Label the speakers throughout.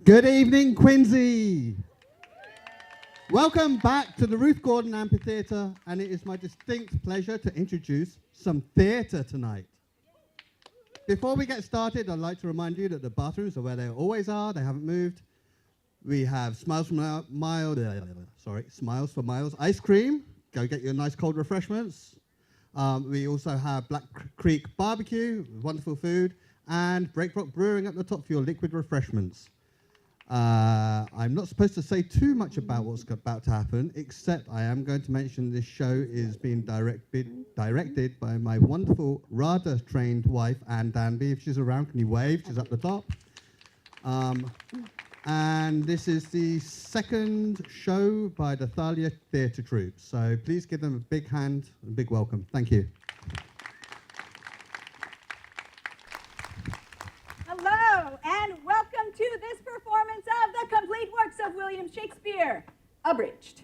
Speaker 1: Good evening, Quincy. Welcome back to the Ruth Gordon Amphitheatre, and it is my distinct pleasure to introduce some theatre tonight. Before we get started, I'd like to remind you that the bathrooms are where they always are. They haven't moved. We have Smiles for Miles ice cream. Go get your nice cold refreshments. We also have Black Creek Barbecue, wonderful food, and Breakrock Brewing at the top for your liquid refreshments. I'm not supposed to say too much about what's about to happen, except I am going to mention this show is being directed by my wonderful RADA-trained wife, Anne Danby. If she's around, can you wave? She's up the top. And this is the second show by the Thalia Theatre Troupe. So please give them a big hand and a big welcome. Thank you.
Speaker 2: Hello, and welcome to this performance of The Complete Works of William Shakespeare, abridged.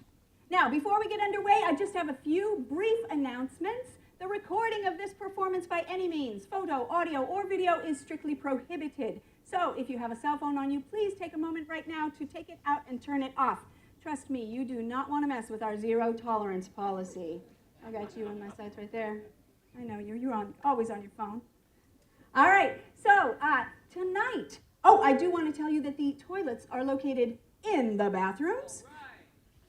Speaker 2: Now, before we get underway, I just have a few brief announcements. The recording of this performance by any means, photo, audio, or video, is strictly prohibited. So if you have a cell phone on you, please take a moment right now to take it out and turn it off. Trust me, you do not want to mess with our zero tolerance policy. I got you on my sights right there. I know you're always on your phone. All right, so tonight, I do want to tell you that the toilets are located in the bathrooms.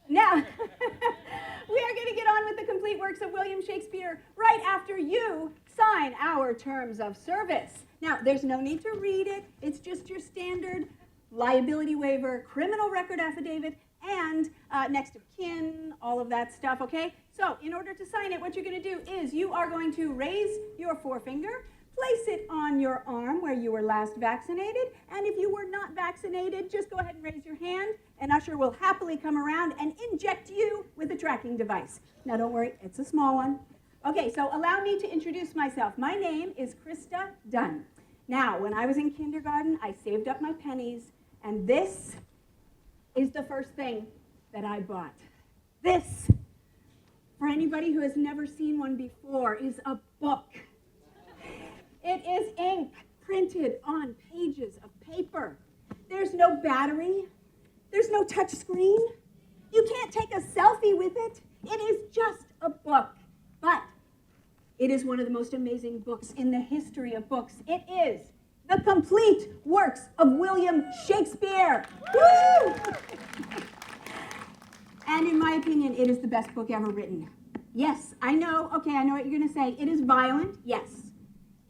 Speaker 2: Now, we are going to get on with the complete works of William Shakespeare right after you sign our terms of service. Now, there's no need to read it. It's just your standard liability waiver, criminal record affidavit, and next of kin, all of that stuff, okay? So, in order to sign it, what you're going to do is you are going to raise your forefinger, place it on your arm where you were last vaccinated, and if you were not vaccinated, just go ahead and raise your hand, and Usher will happily come around and inject you with a tracking device. Now, don't worry, it's a small one. Okay, so allow me to introduce myself. My name is Krista Dunn. Now, when I was in kindergarten, I saved up my pennies, and this is the first thing that I bought. This, for anybody who has never seen one before, is a book. It is ink printed on pages of paper. There's no battery. There's no touch screen. You can't take a selfie with it. It is just a book. But it is one of the most amazing books in the history of books. It is The Complete Works of William Shakespeare. Woo! And in my opinion, it is the best book ever written. Yes, I know what you're going to say. It is violent, yes.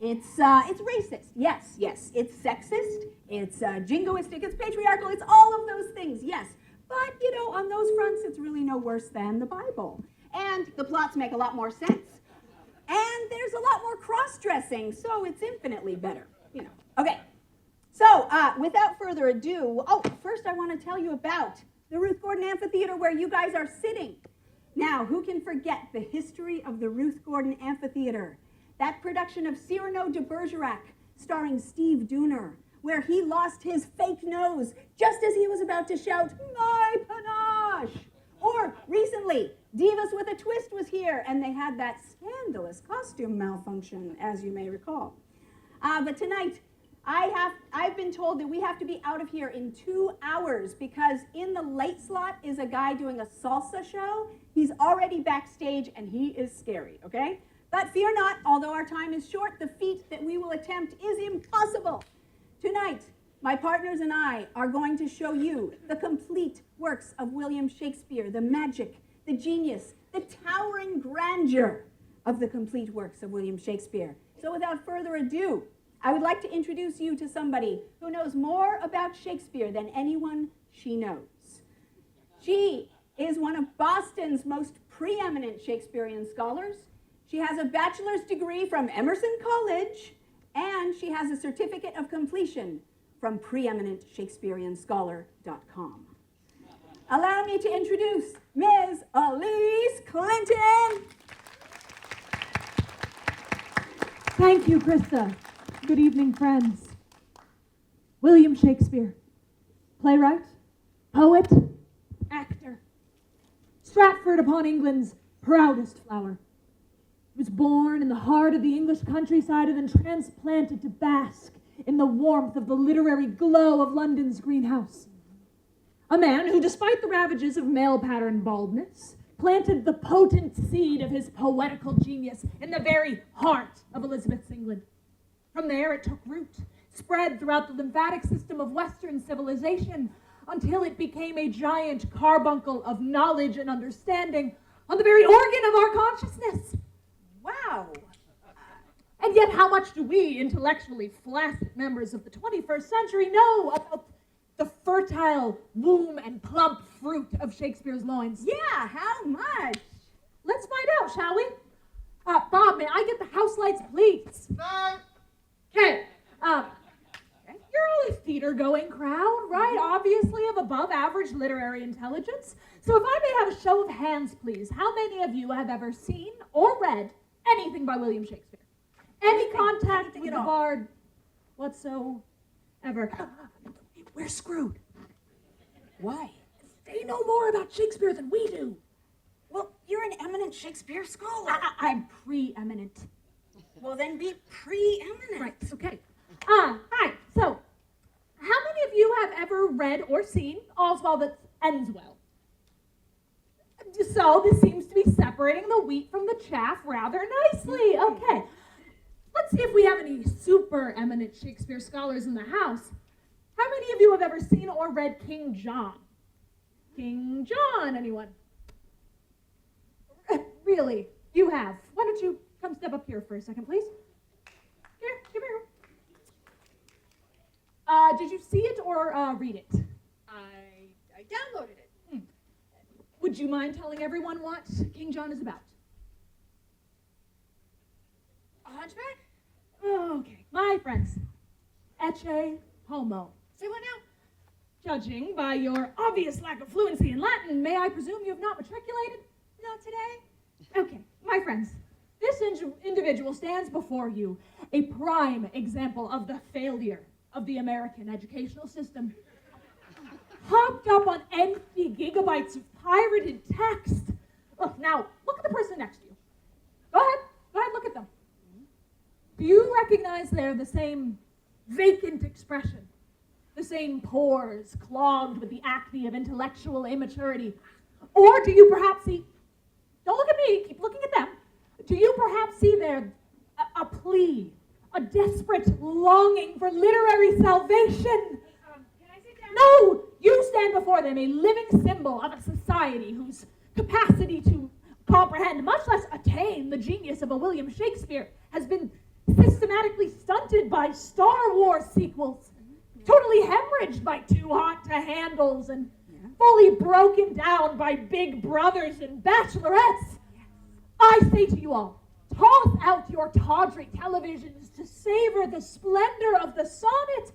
Speaker 2: It's racist, yes. It's sexist, it's jingoistic, it's patriarchal, it's all of those things, yes. But, on those fronts, it's really no worse than the Bible. And the plots make a lot more sense. And there's a lot more cross-dressing, so it's infinitely better, Okay, so without further ado, first I want to tell you about the Ruth Gordon Amphitheatre where you guys are sitting. Now, who can forget the history of the Ruth Gordon Amphitheatre? That production of Cyrano de Bergerac, starring Steve Dooner, where he lost his fake nose just as he was about to shout, "My panache!" Or recently, Divas with a Twist was here, and they had that scandalous costume malfunction, as you may recall. But tonight, I've been told that we have to be out of here in 2 hours because in the late slot is a guy doing a salsa show. He's already backstage, and he is scary, okay? But fear not, although our time is short, the feat that we will attempt is impossible. Tonight, my partners and I are going to show you the complete works of William Shakespeare, the magic, the genius, the towering grandeur of the complete works of William Shakespeare. So without further ado, I would like to introduce you to somebody who knows more about Shakespeare than anyone she knows. She is one of Boston's most preeminent Shakespearean scholars. She has a bachelor's degree from Emerson College, and she has a certificate of completion from preeminentshakespeareanscholar.com. Allow me to introduce Ms. Elise Clinton.
Speaker 3: Thank you, Krista. Good evening, friends. William Shakespeare, playwright, poet, actor. Stratford upon England's proudest flower. He was born in the heart of the English countryside and then transplanted to bask in the warmth of the literary glow of London's greenhouse. A man who, despite the ravages of male-pattern baldness, planted the potent seed of his poetical genius in the very heart of Elizabeth's England. From there it took root, spread throughout the lymphatic system of Western civilization, until it became a giant carbuncle of knowledge and understanding on the very organ of our consciousness.
Speaker 2: Wow.
Speaker 3: And yet, how much do we intellectually flaccid members of the 21st century know about the fertile womb and plump fruit of Shakespeare's loins?
Speaker 2: Yeah, how much?
Speaker 3: Let's find out, shall we? Bob, may I get the house lights, please?
Speaker 1: No.
Speaker 3: Okay. You're all a theater-going crowd, right? Obviously of above-average literary intelligence. So if I may have a show of hands, please, how many of you have ever seen or read anything by William Shakespeare? Any contact with the bard whatsoever? We're screwed.
Speaker 2: Why?
Speaker 3: They know more about Shakespeare than we do.
Speaker 2: Well, you're an eminent Shakespeare scholar.
Speaker 3: I'm preeminent.
Speaker 2: Well, then be preeminent.
Speaker 3: Right, okay. Hi, so, how many of you have ever read or seen All's Well That Ends Well? So, this seems to be separating the wheat from the chaff rather nicely. Okay. Let's see if we have any super eminent Shakespeare scholars in the house. How many of you have ever seen or read King John? King John, anyone? Really? You have. Why don't you come step up here for a second, please? Here, come here. Did you see it or read it?
Speaker 2: I downloaded it.
Speaker 3: Would you mind telling everyone what King John is about?
Speaker 2: A hunchback?
Speaker 3: Okay, my friends, ecce homo.
Speaker 2: Say what now?
Speaker 3: Judging by your obvious lack of fluency in Latin, may I presume you have not matriculated?
Speaker 2: Not today.
Speaker 3: Okay, my friends, this individual stands before you, a prime example of the failure of the American educational system. Hopped up on empty gigabytes of pirated text. Look, now, look at the person next to you. Go ahead, look at them. Do you recognize there the same vacant expression? The same pores clogged with the acne of intellectual immaturity? Or do you perhaps see, don't look at me, keep looking at them. Do you perhaps see there a plea, a desperate longing for literary salvation?
Speaker 2: Can I sit down?
Speaker 3: No! You stand before them, a living symbol of a society whose capacity to comprehend, much less attain, the genius of a William Shakespeare has been systematically stunted by Star Wars sequels, totally hemorrhaged by Too Hot to Handles, and fully broken down by Big Brothers and Bachelorettes. I say to you all, toss out your tawdry televisions to savor the splendor of the sonnet.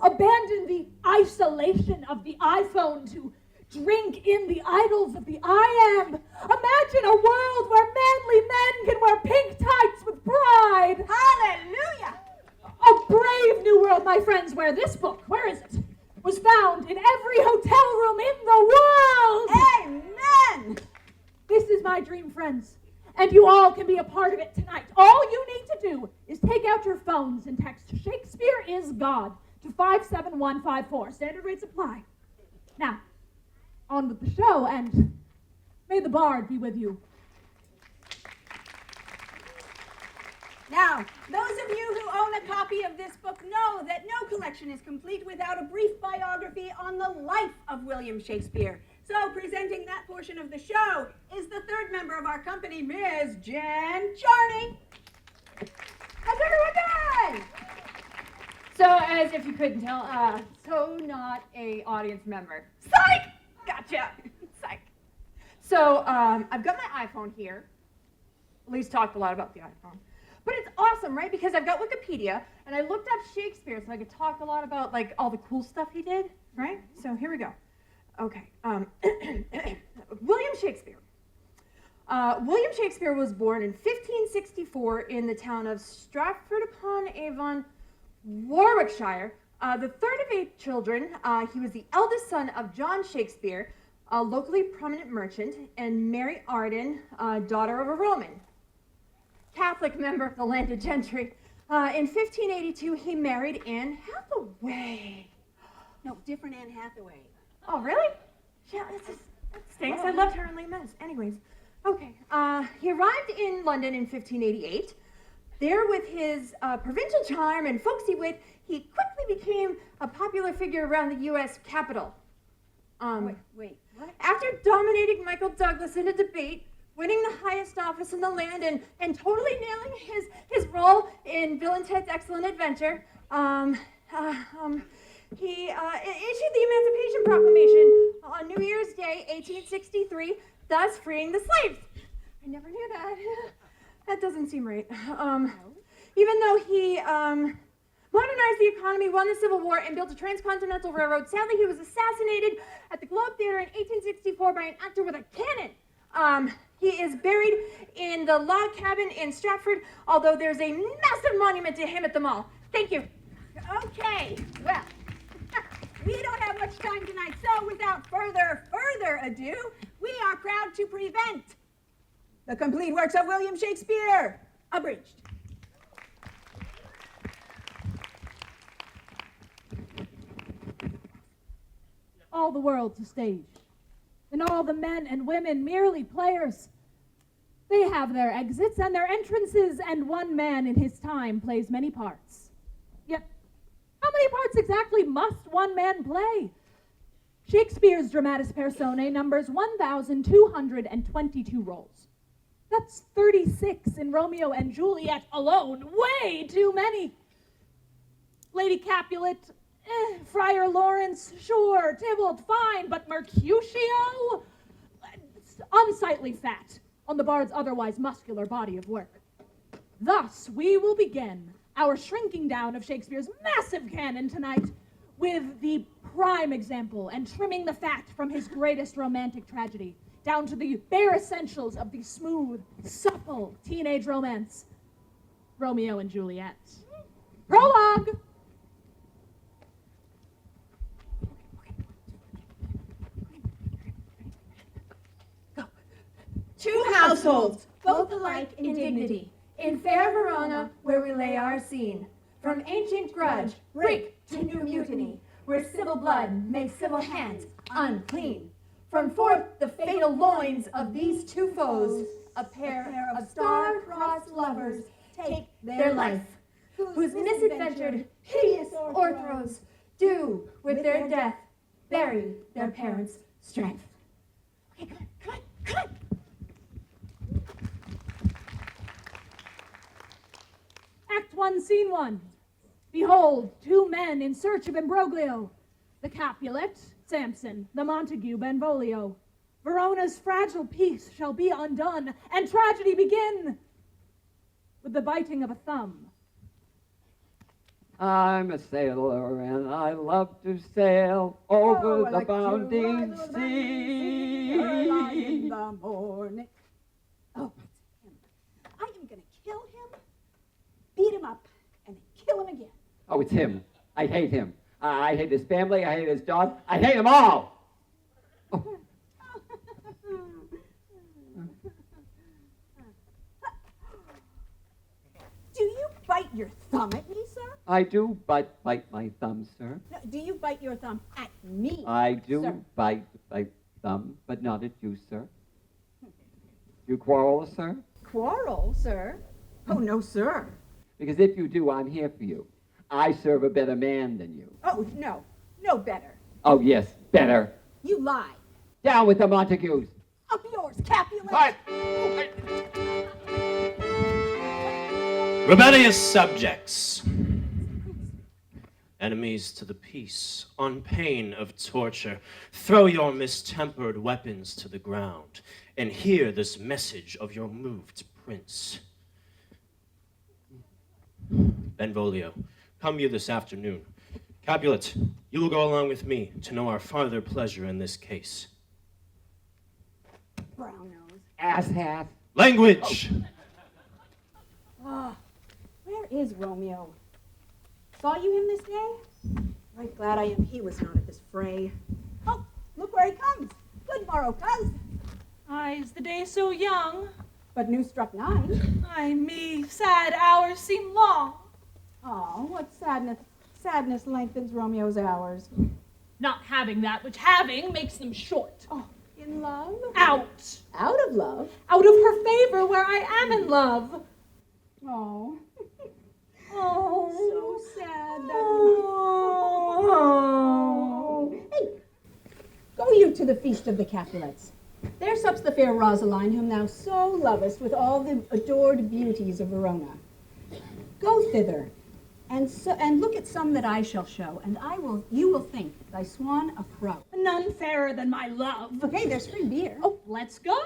Speaker 3: Abandon the isolation of the iPhone to drink in the idols of the I am. Imagine a world where manly men can wear pink tights with pride.
Speaker 2: Hallelujah!
Speaker 3: A brave new world, my friends, where this book, where is it, was found in every hotel room in the world.
Speaker 2: Amen!
Speaker 3: This is my dream, friends, and you all can be a part of it tonight. All you need to do is take out your phones and text Shakespeare is God to 57154. Standard rates apply. Now, on with the show, and may the bard be with you.
Speaker 2: Now, those of you who own a copy of this book know that no collection is complete without a brief biography on the life of William Shakespeare. So, presenting that portion of the show is the third member of our company, Ms. Jen Charney. How's everyone doing?
Speaker 4: So, as if you couldn't tell, so not a audience member.
Speaker 2: Psych! Gotcha. Psych.
Speaker 4: So, I've got my iPhone here. Elise talked a lot about the iPhone. But it's awesome, right? Because I've got Wikipedia, and I looked up Shakespeare, so I could talk a lot about, like, all the cool stuff he did, right? So, here we go. Okay. William Shakespeare. William Shakespeare was born in 1564 in the town of Stratford-upon-Avon, Warwickshire. The third of 8 children, he was the eldest son of John Shakespeare, a locally prominent merchant, and Mary Arden, daughter of a Roman Catholic member of the landed gentry. In 1582, he married Anne Hathaway.
Speaker 2: No, different Anne Hathaway.
Speaker 4: Oh, really? Yeah, that stinks. I loved her in Les Mis. Anyways, okay. He arrived in London in 1588. There, with his provincial charm and folksy wit, he quickly became a popular figure around the U.S. Capitol.
Speaker 2: Wait, what?
Speaker 4: After dominating Michael Douglas in a debate, winning the highest office in the land, and totally nailing his role in Bill and Ted's Excellent Adventure, he issued the Emancipation Proclamation on New Year's Day, 1863, thus freeing the slaves. I never knew that. That doesn't seem right. Even though he modernized the economy, won the Civil War, and built a transcontinental railroad, sadly he was assassinated at the Globe Theater in 1864 by an actor with a cannon. He is buried in the log cabin in Stratford, although there's a massive monument to him at the mall. Thank you.
Speaker 2: Okay, well, we don't have much time tonight, so without further ado, we are proud to present the complete works of William Shakespeare, abridged.
Speaker 3: All the world's a stage, and all the men and women merely players. They have their exits and their entrances, and one man in his time plays many parts. Yet, how many parts exactly must one man play? Shakespeare's dramatis personae numbers 1,222 roles. That's 36 in Romeo and Juliet alone. Way too many. Lady Capulet, Friar Lawrence, sure. Tybalt, fine. But Mercutio? Unsightly fat on the bard's otherwise muscular body of work. Thus, we will begin our shrinking down of Shakespeare's massive canon tonight with the prime example and trimming the fat from his greatest romantic tragedy down to the bare essentials of the smooth, supple teenage romance, Romeo and Juliet. Prologue!
Speaker 4: Two households, both alike in dignity, in fair Verona, where we lay our scene. From ancient grudge, break to new mutiny, where civil blood makes civil hands unclean. From forth the fatal loins of these two foes, a pair of star-crossed lovers take their life, whose misadventured, hideous o'erthrows do, with their death, bury their parents' strength. Okay, come on.
Speaker 3: Act 1, Scene 1. Behold, two men in search of imbroglio. The Capulet, Samson, the Montague, Benvolio. Verona's fragile peace shall be undone, and tragedy begin with the biting of a thumb.
Speaker 5: I'm a sailor and I love to sail over the bounding sea.
Speaker 2: Early in the morning. Oh, it's him. I am going to kill him, beat him up, and then kill him again.
Speaker 5: Oh, it's him. I hate him. I hate his family. I hate his dog. I hate them all. Oh.
Speaker 2: Do you bite your thumb at me, sir?
Speaker 5: I do bite my thumb, sir.
Speaker 2: No, do you bite your thumb at me?
Speaker 5: I do
Speaker 2: sir?
Speaker 5: bite my thumb, but not at you, sir. You quarrel, sir?
Speaker 2: Quarrel, sir? Oh, no, sir.
Speaker 5: Because if you do, I'm here for you. I serve a better man than you.
Speaker 2: Oh, no. No better.
Speaker 5: Oh, yes, better.
Speaker 2: You lie.
Speaker 5: Down with the Montagues.
Speaker 2: Up yours, Capulet.
Speaker 5: What?
Speaker 6: Rebellious subjects, enemies to the peace, on pain of torture, throw your mistempered weapons to the ground and hear this message of your moved prince. Benvolio, come you this afternoon. Capulet, you will go along with me to know our farther pleasure in this case.
Speaker 2: Brown nose.
Speaker 5: Asshat.
Speaker 6: Language!
Speaker 2: Ah, where is Romeo? Saw you him this day? Right glad I am he was not at this fray. Oh, look where he comes. Good morrow, cuz.
Speaker 3: Is the day so young?
Speaker 2: But new struck 9.
Speaker 3: Ay me, sad hours seem long.
Speaker 2: Oh, what sadness lengthens Romeo's hours.
Speaker 3: Not having that which having makes them short.
Speaker 2: Oh, in love?
Speaker 3: Out.
Speaker 2: Out of love?
Speaker 3: Out of her favor where I am in love.
Speaker 2: Oh.
Speaker 3: Oh.
Speaker 2: So sad.
Speaker 3: Oh.
Speaker 2: Hey, go you to the feast of the Capulets. There sups the fair Rosaline, whom thou so lovest with all the adored beauties of Verona. Go thither, and look at some that I shall show, and you will think thy swan a crow.
Speaker 3: None fairer than my love.
Speaker 2: Hey, there's free beer.
Speaker 3: Oh, let's go.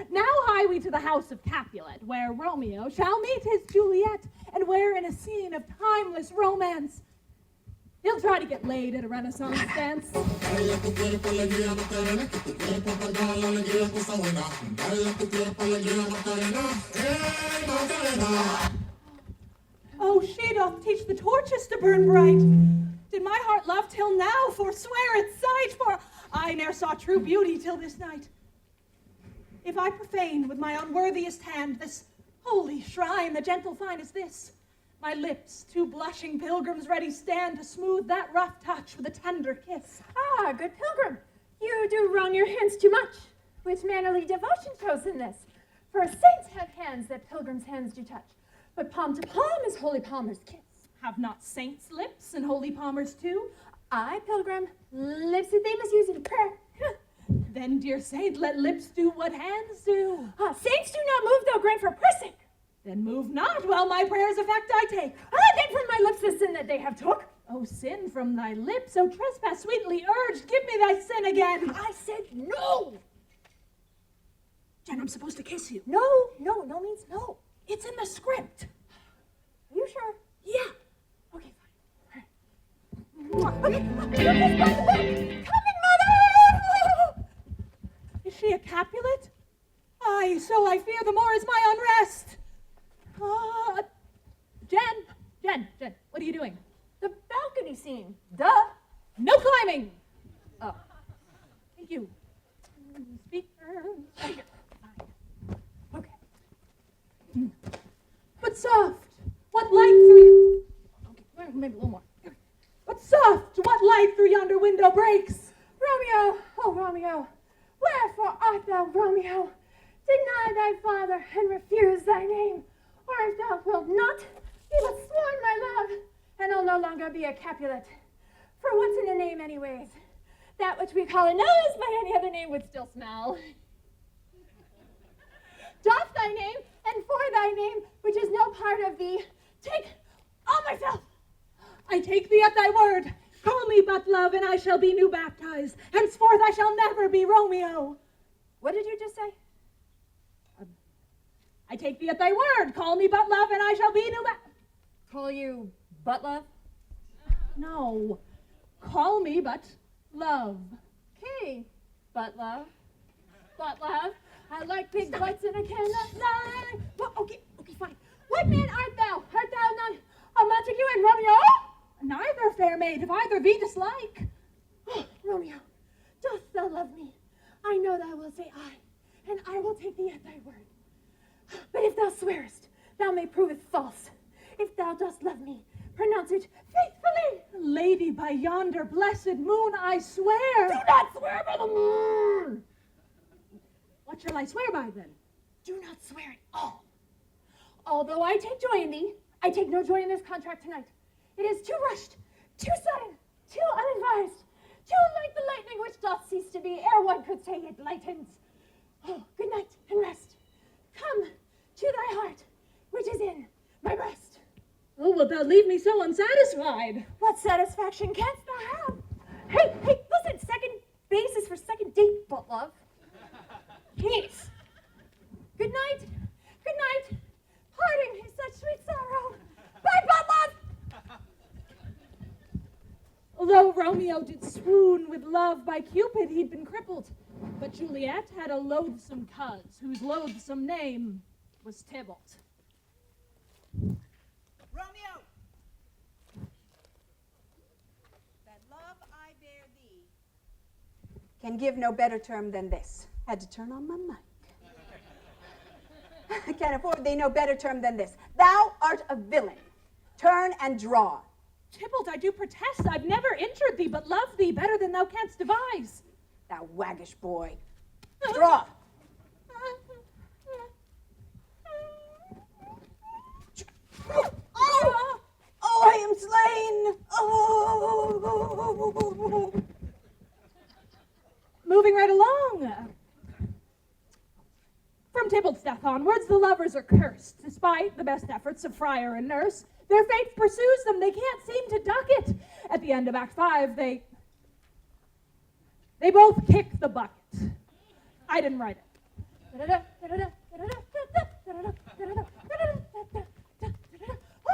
Speaker 3: Now hie we to the house of Capulet, where Romeo shall meet his Juliet, and where in a scene of timeless romance, he'll try to get laid at a Renaissance dance. Oh, she doth teach the torches to burn bright. Did my heart love till now, forswear its sight, for I ne'er saw true beauty till this night. If I profane with my unworthiest hand this holy shrine, the gentle fine as this, my lips, two blushing pilgrims ready stand to smooth that rough touch with a tender kiss.
Speaker 4: Ah, good pilgrim, you do wrong your hands too much. Which mannerly devotion shows in this? For saints have hands that pilgrims' hands do touch, but palm to palm is holy palmer's kiss.
Speaker 3: Have not saints' lips and holy palmers too?
Speaker 4: I, pilgrim, lips that they must use in prayer.
Speaker 3: Then, dear saint, let lips do what hands do.
Speaker 4: Ah, saints do not move, though grant for pressing.
Speaker 3: Then move not, while my prayers effect I take.
Speaker 4: Then from my lips the sin that they have took.
Speaker 3: O sin from thy lips, O trespass sweetly urged, give me thy sin again.
Speaker 4: I said no.
Speaker 3: Jen, I'm supposed to kiss you.
Speaker 4: No means no.
Speaker 3: It's in the script.
Speaker 4: Are you sure?
Speaker 3: Yeah.
Speaker 4: Okay, fine. Okay, come in, mother!
Speaker 3: Is she a Capulet? Aye, so I fear the more is my unrest. Jen, what are you doing?
Speaker 4: The balcony scene. Duh.
Speaker 3: No climbing.
Speaker 4: Oh.
Speaker 3: Thank you. Speaker.
Speaker 4: Okay.
Speaker 3: But soft, what light through... Okay, maybe a little more. But soft, what light through yonder window breaks?
Speaker 4: Romeo, oh Romeo, wherefore art thou, Romeo? Deny thy father and refuse thy name, or if thou wilt not, be but sworn my love, and I'll no longer be a Capulet. For what's in a name anyways? That which we call a nose by any other name would still smell. Doff thy name, and for thy name, which is no part of thee, take all myself.
Speaker 3: I take thee at thy word. Call me but love, and I shall be new baptized. Henceforth I shall never be Romeo.
Speaker 4: What did you just say?
Speaker 3: I take thee at thy word. Call me but love, and I shall be new
Speaker 4: Call you butt love?
Speaker 3: No. Call me but love.
Speaker 4: Okay, butt love. Butt love. I like big butts and I cannot lie. Well, okay, fine. What man art thou? Art thou not a Montague and Romeo?
Speaker 3: Neither, fair maid, if either thee dislike.
Speaker 4: Oh, Romeo, dost thou love me? I know thou wilt say aye, and I will take thee at thy word. But if thou swearest, thou may prove it false. If thou dost love me, pronounce it faithfully.
Speaker 3: Lady, by yonder blessed moon, I swear.
Speaker 4: Do not swear by the moon.
Speaker 3: What shall I swear by then?
Speaker 4: Do not swear at all. Although I take joy in thee, I take no joy in this contract tonight. It is too rushed, too sudden, too unadvised, too like the lightning which doth cease to be ere one could say it lightens. Oh, good night and rest. Come to thy heart, which is in my breast.
Speaker 3: Oh, wilt thou leave me so unsatisfied?
Speaker 4: What satisfaction canst thou have? Hey, listen, second base is for second date, butt love. Jeez. Good night. Parting is such sweet sorrow. Bye, butt love.
Speaker 3: Although Romeo did swoon with love by Cupid, he'd been crippled. But Juliet had a loathsome coz, whose loathsome name was Tybalt.
Speaker 7: Romeo, that love I bear thee
Speaker 2: Can give no better term than this. Had to turn on my mic. I can't afford thee no better term than this. Thou art a villain. Turn and draw.
Speaker 3: Tybalt, I do protest. I've never injured thee, but love thee better than thou canst devise.
Speaker 2: Thou waggish boy. Draw. Oh, oh, I am slain. Oh.
Speaker 3: Moving right along. From Tybalt's death onwards, the lovers are cursed. Despite the best efforts of friar and nurse, their fate pursues them. They can't seem to duck it. At the end of Act 5, they both kick the bucket. I didn't write it.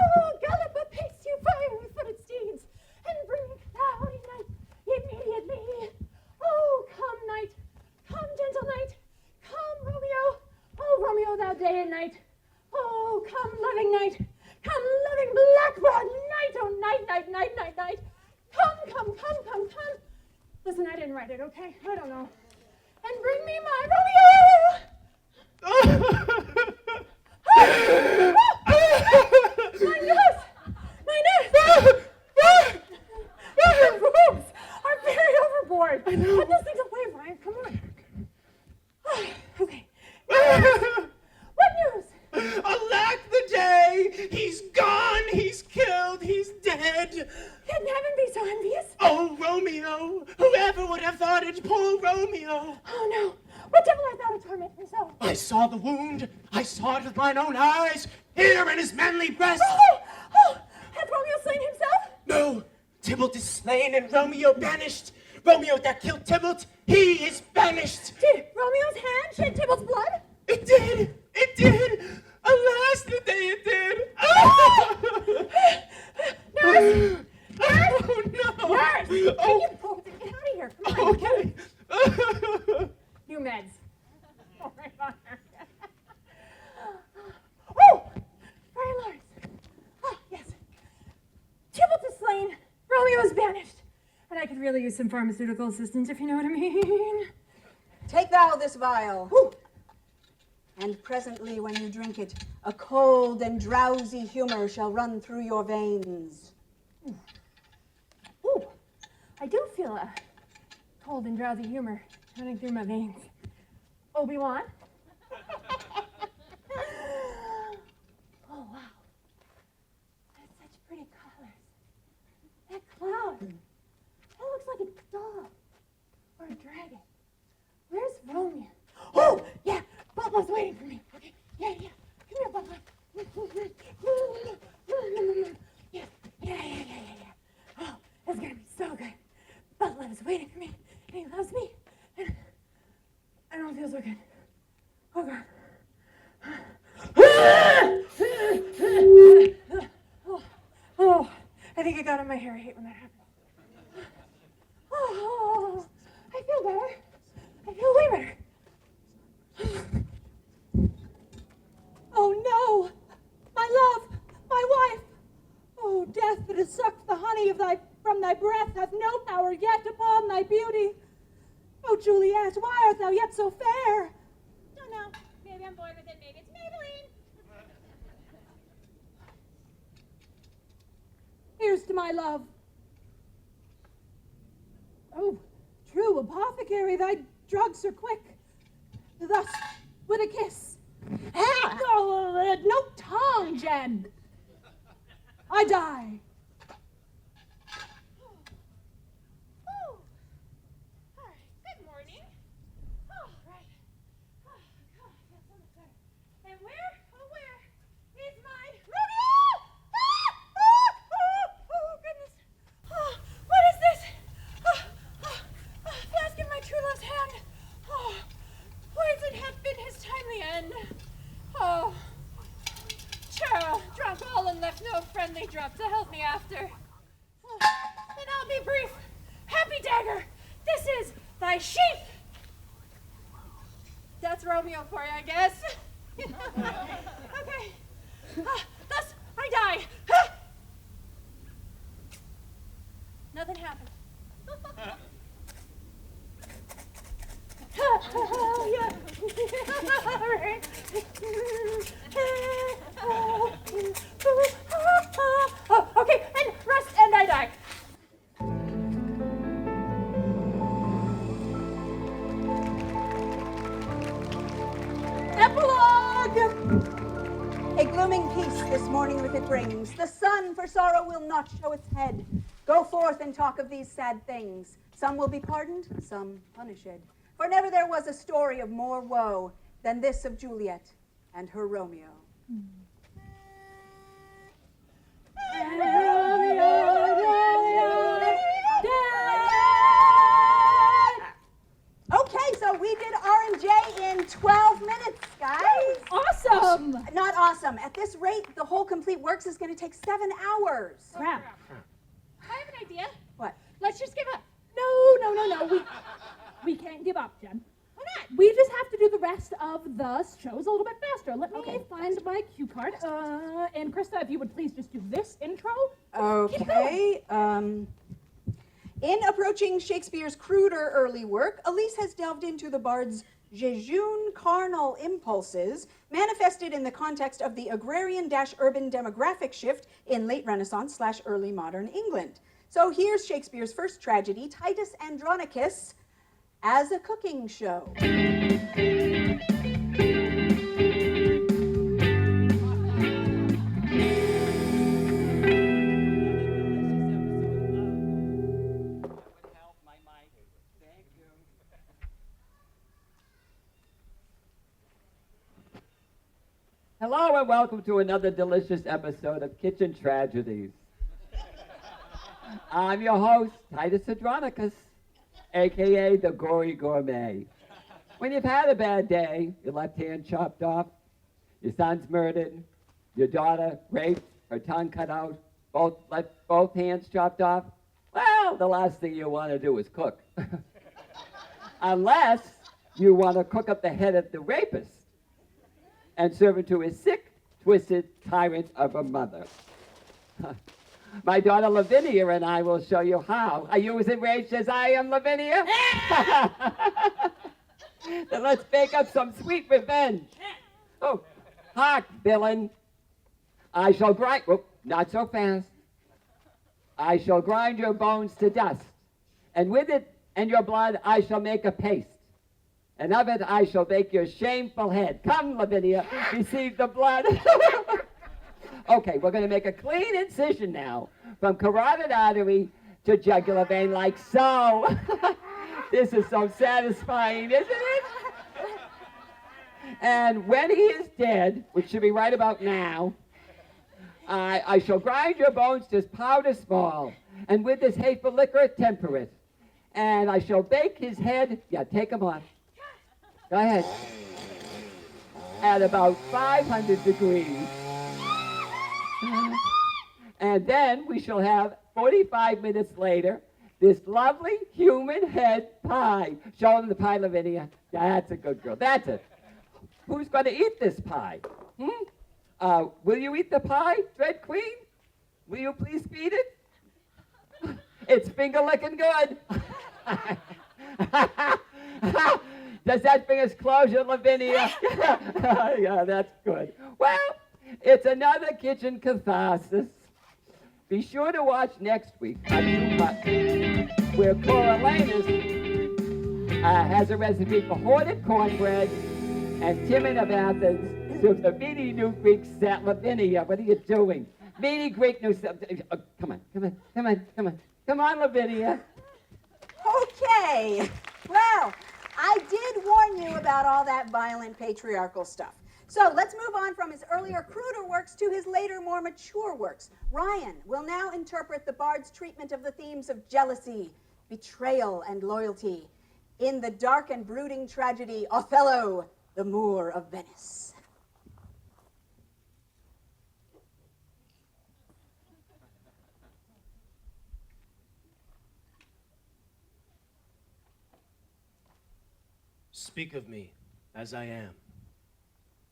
Speaker 4: Oh, gallop apace, you fiery-footed steeds, and bring thou night immediately. Oh, come, night, come, gentle night, come, Romeo. Oh, Romeo, thou day and night. Oh, come, loving night, come, loving blackbird night. Oh, night, night, night, night, night. Come, come, come, come, come. Listen, I didn't write it, okay? I don't know. And bring me my Romeo. My nurse! My nurse! Your boobs are very overboard. I know. Put those things away, Brian. Come on. Okay. What news?
Speaker 6: Alack the day! He's gone! He's killed! He's dead!
Speaker 4: Can heaven be so envious?
Speaker 6: Oh, Romeo! Whoever would have thought it? Poor Romeo!
Speaker 4: Oh, no. What devil art thou to torment me so?
Speaker 6: I saw the wound. I saw it with mine own eyes. Here in his manly breast.
Speaker 4: Oh, hath Romeo slain himself?
Speaker 6: No, Tybalt is slain and Romeo banished. Romeo that killed Tybalt, he is banished.
Speaker 4: Did Romeo's hand shed Tybalt's blood?
Speaker 6: It did. It did. Alas, the day it did.
Speaker 4: Nurse!
Speaker 6: Oh, no.
Speaker 4: Nurse! Take your bolt and get out of here. Come on.
Speaker 6: Okay.
Speaker 4: New meds. Oh, my God. Oh! Friar Lawrence. Oh, yes. Tybalt is slain. Romeo is banished. And I could really use some pharmaceutical assistance, if you know what I mean.
Speaker 2: Take thou this vial.
Speaker 4: Ooh.
Speaker 2: And presently when you drink it, a cold and drowsy humor shall run through your veins.
Speaker 4: Ooh. I do feel a cold and drowsy humor running through my veins. Obi-Wan? Oh, wow. That's such pretty colors. That cloud. That looks like a dog or a dragon. Where's Romeo? Oh, yeah. Butler's waiting for me. Okay. Yeah. Come here, Butler. Yeah. Oh, that's gonna be so good. Butler is waiting for me, and he loves me, and I don't feel so good. Oh, God. Oh, I think I got on my hair. I hate when that happens. Oh, I feel better. I feel way better.
Speaker 3: Oh no! My love! My wife! Oh, death that has sucked the honey from thy breath hath no power yet upon thy beauty. Oh, Juliet, why art thou yet so fair?
Speaker 4: Don't know. Maybe I'm born with it. Maybe it's Maybelline.
Speaker 3: Here's to my love. Oh, true apothecary, thy drugs are quick. Thus, with a kiss. Oh, no tongue, Jen. I die.
Speaker 4: Oh. All right. Good morning. Oh, right. Oh, God, I feel so much better. And where is my Romeo? Oh, goodness. Oh, what is this? Flask in my true love's hand. Oh, poison hath been his timely end. Oh, Churl, drunk all and left no friendly drop to help me after. Oh, then I'll be brief. Happy dagger, this is thy sheath. That's Romeo for you, I guess. Okay. Thus I die. Nothing happened. Oh, yeah.
Speaker 2: A glooming peace this morning with it brings. The sun for sorrow will not show its head. Go forth and talk of these sad things. Some will be pardoned, some punished. For never there was a story of more woe than this of Juliet and her Romeo. Okay, so we did R&J in 12 minutes, guys.
Speaker 3: Awesome!
Speaker 2: Not awesome. At this rate, the whole complete works is going to take 7 hours.
Speaker 3: Crap.
Speaker 8: I have an idea.
Speaker 2: What?
Speaker 8: Let's just give up.
Speaker 3: No. We can't give up, Jen.
Speaker 8: Why not?
Speaker 3: We just have to do the rest of the shows a little bit faster. Let me
Speaker 2: Okay.
Speaker 3: find my cue card. And Krista, if you would please just do this intro.
Speaker 2: Okay. In approaching Shakespeare's cruder early work, Elise has delved into the bard's jejune carnal impulses, manifested in the context of the agrarian-urban demographic shift in late Renaissance/early modern England. So here's Shakespeare's first tragedy, Titus Andronicus, as a cooking show.
Speaker 5: Hello and welcome to another delicious episode of Kitchen Tragedies. I'm your host, Titus Andronicus, aka the Gory Gourmet. When you've had a bad day, your left hand chopped off, your son's murdered, your daughter raped, her tongue cut out, both hands chopped off, well, the last thing you want to do is cook. Unless you want to cook up the head of the rapist and serve it to his sick, twisted tyrant of a mother. My daughter Lavinia and I will show you how. Are you as enraged as I am, Lavinia? Then let's bake up some sweet revenge. Oh, hark, villain. I shall grind, not so fast. I shall grind your bones to dust, and with it and your blood I shall make a paste. And of it I shall bake your shameful head. Come, Lavinia, receive the blood. Okay, we're going to make a clean incision now from carotid artery to jugular vein like so. This is so satisfying, isn't it? And when he is dead, which should be right about now, I shall grind your bones to powder small, and with this hateful liquor temper it. And I shall bake his head, take him off. Go ahead. At about 500 degrees. And then we shall have 45 minutes later this lovely human head pie. Show them the pie, Lavinia. That's a good girl. That's it. Who's going to eat this pie? Will you eat the pie, Dread Queen? Will you please feed it? It's finger licking good. Does that bring us closure, Lavinia? Yeah, that's good. Well, it's another kitchen catharsis. Be sure to watch next week where Coriolanus has a recipe for hoarded cornbread, and Timon of Athens serves a meaty new Greek set. Lavinia, what are you doing? Meaty Greek new set. Come on, Lavinia.
Speaker 2: Okay. Well, I did warn you about all that violent patriarchal stuff. So let's move on from his earlier cruder works to his later, more mature works. Ryan will now interpret the bard's treatment of the themes of jealousy, betrayal, and loyalty in the dark and brooding tragedy Othello, the Moor of Venice.
Speaker 6: Speak of me as I am.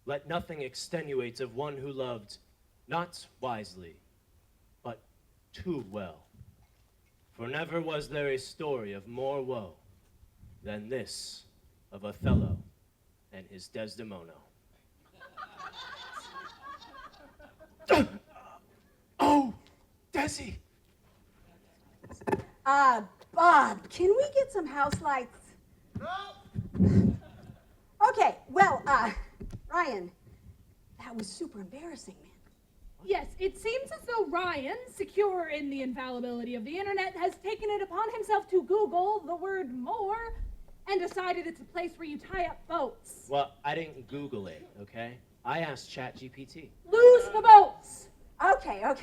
Speaker 6: Let nothing extenuate of one who loved not wisely, but too well. For never was there a story of more woe than this of Othello and his Desdemona. Oh, Desi!
Speaker 2: Bob, can we get some house lights? No! Okay, well, Ryan, That was super embarrassing, man.
Speaker 3: Yes, it seems as though Ryan, secure in the infallibility of the internet, has taken it upon himself to Google the word more and decided it's a place where you tie up boats.
Speaker 6: Well, I didn't Google it, okay? I asked ChatGPT.
Speaker 3: Lose the boats!
Speaker 2: Okay. All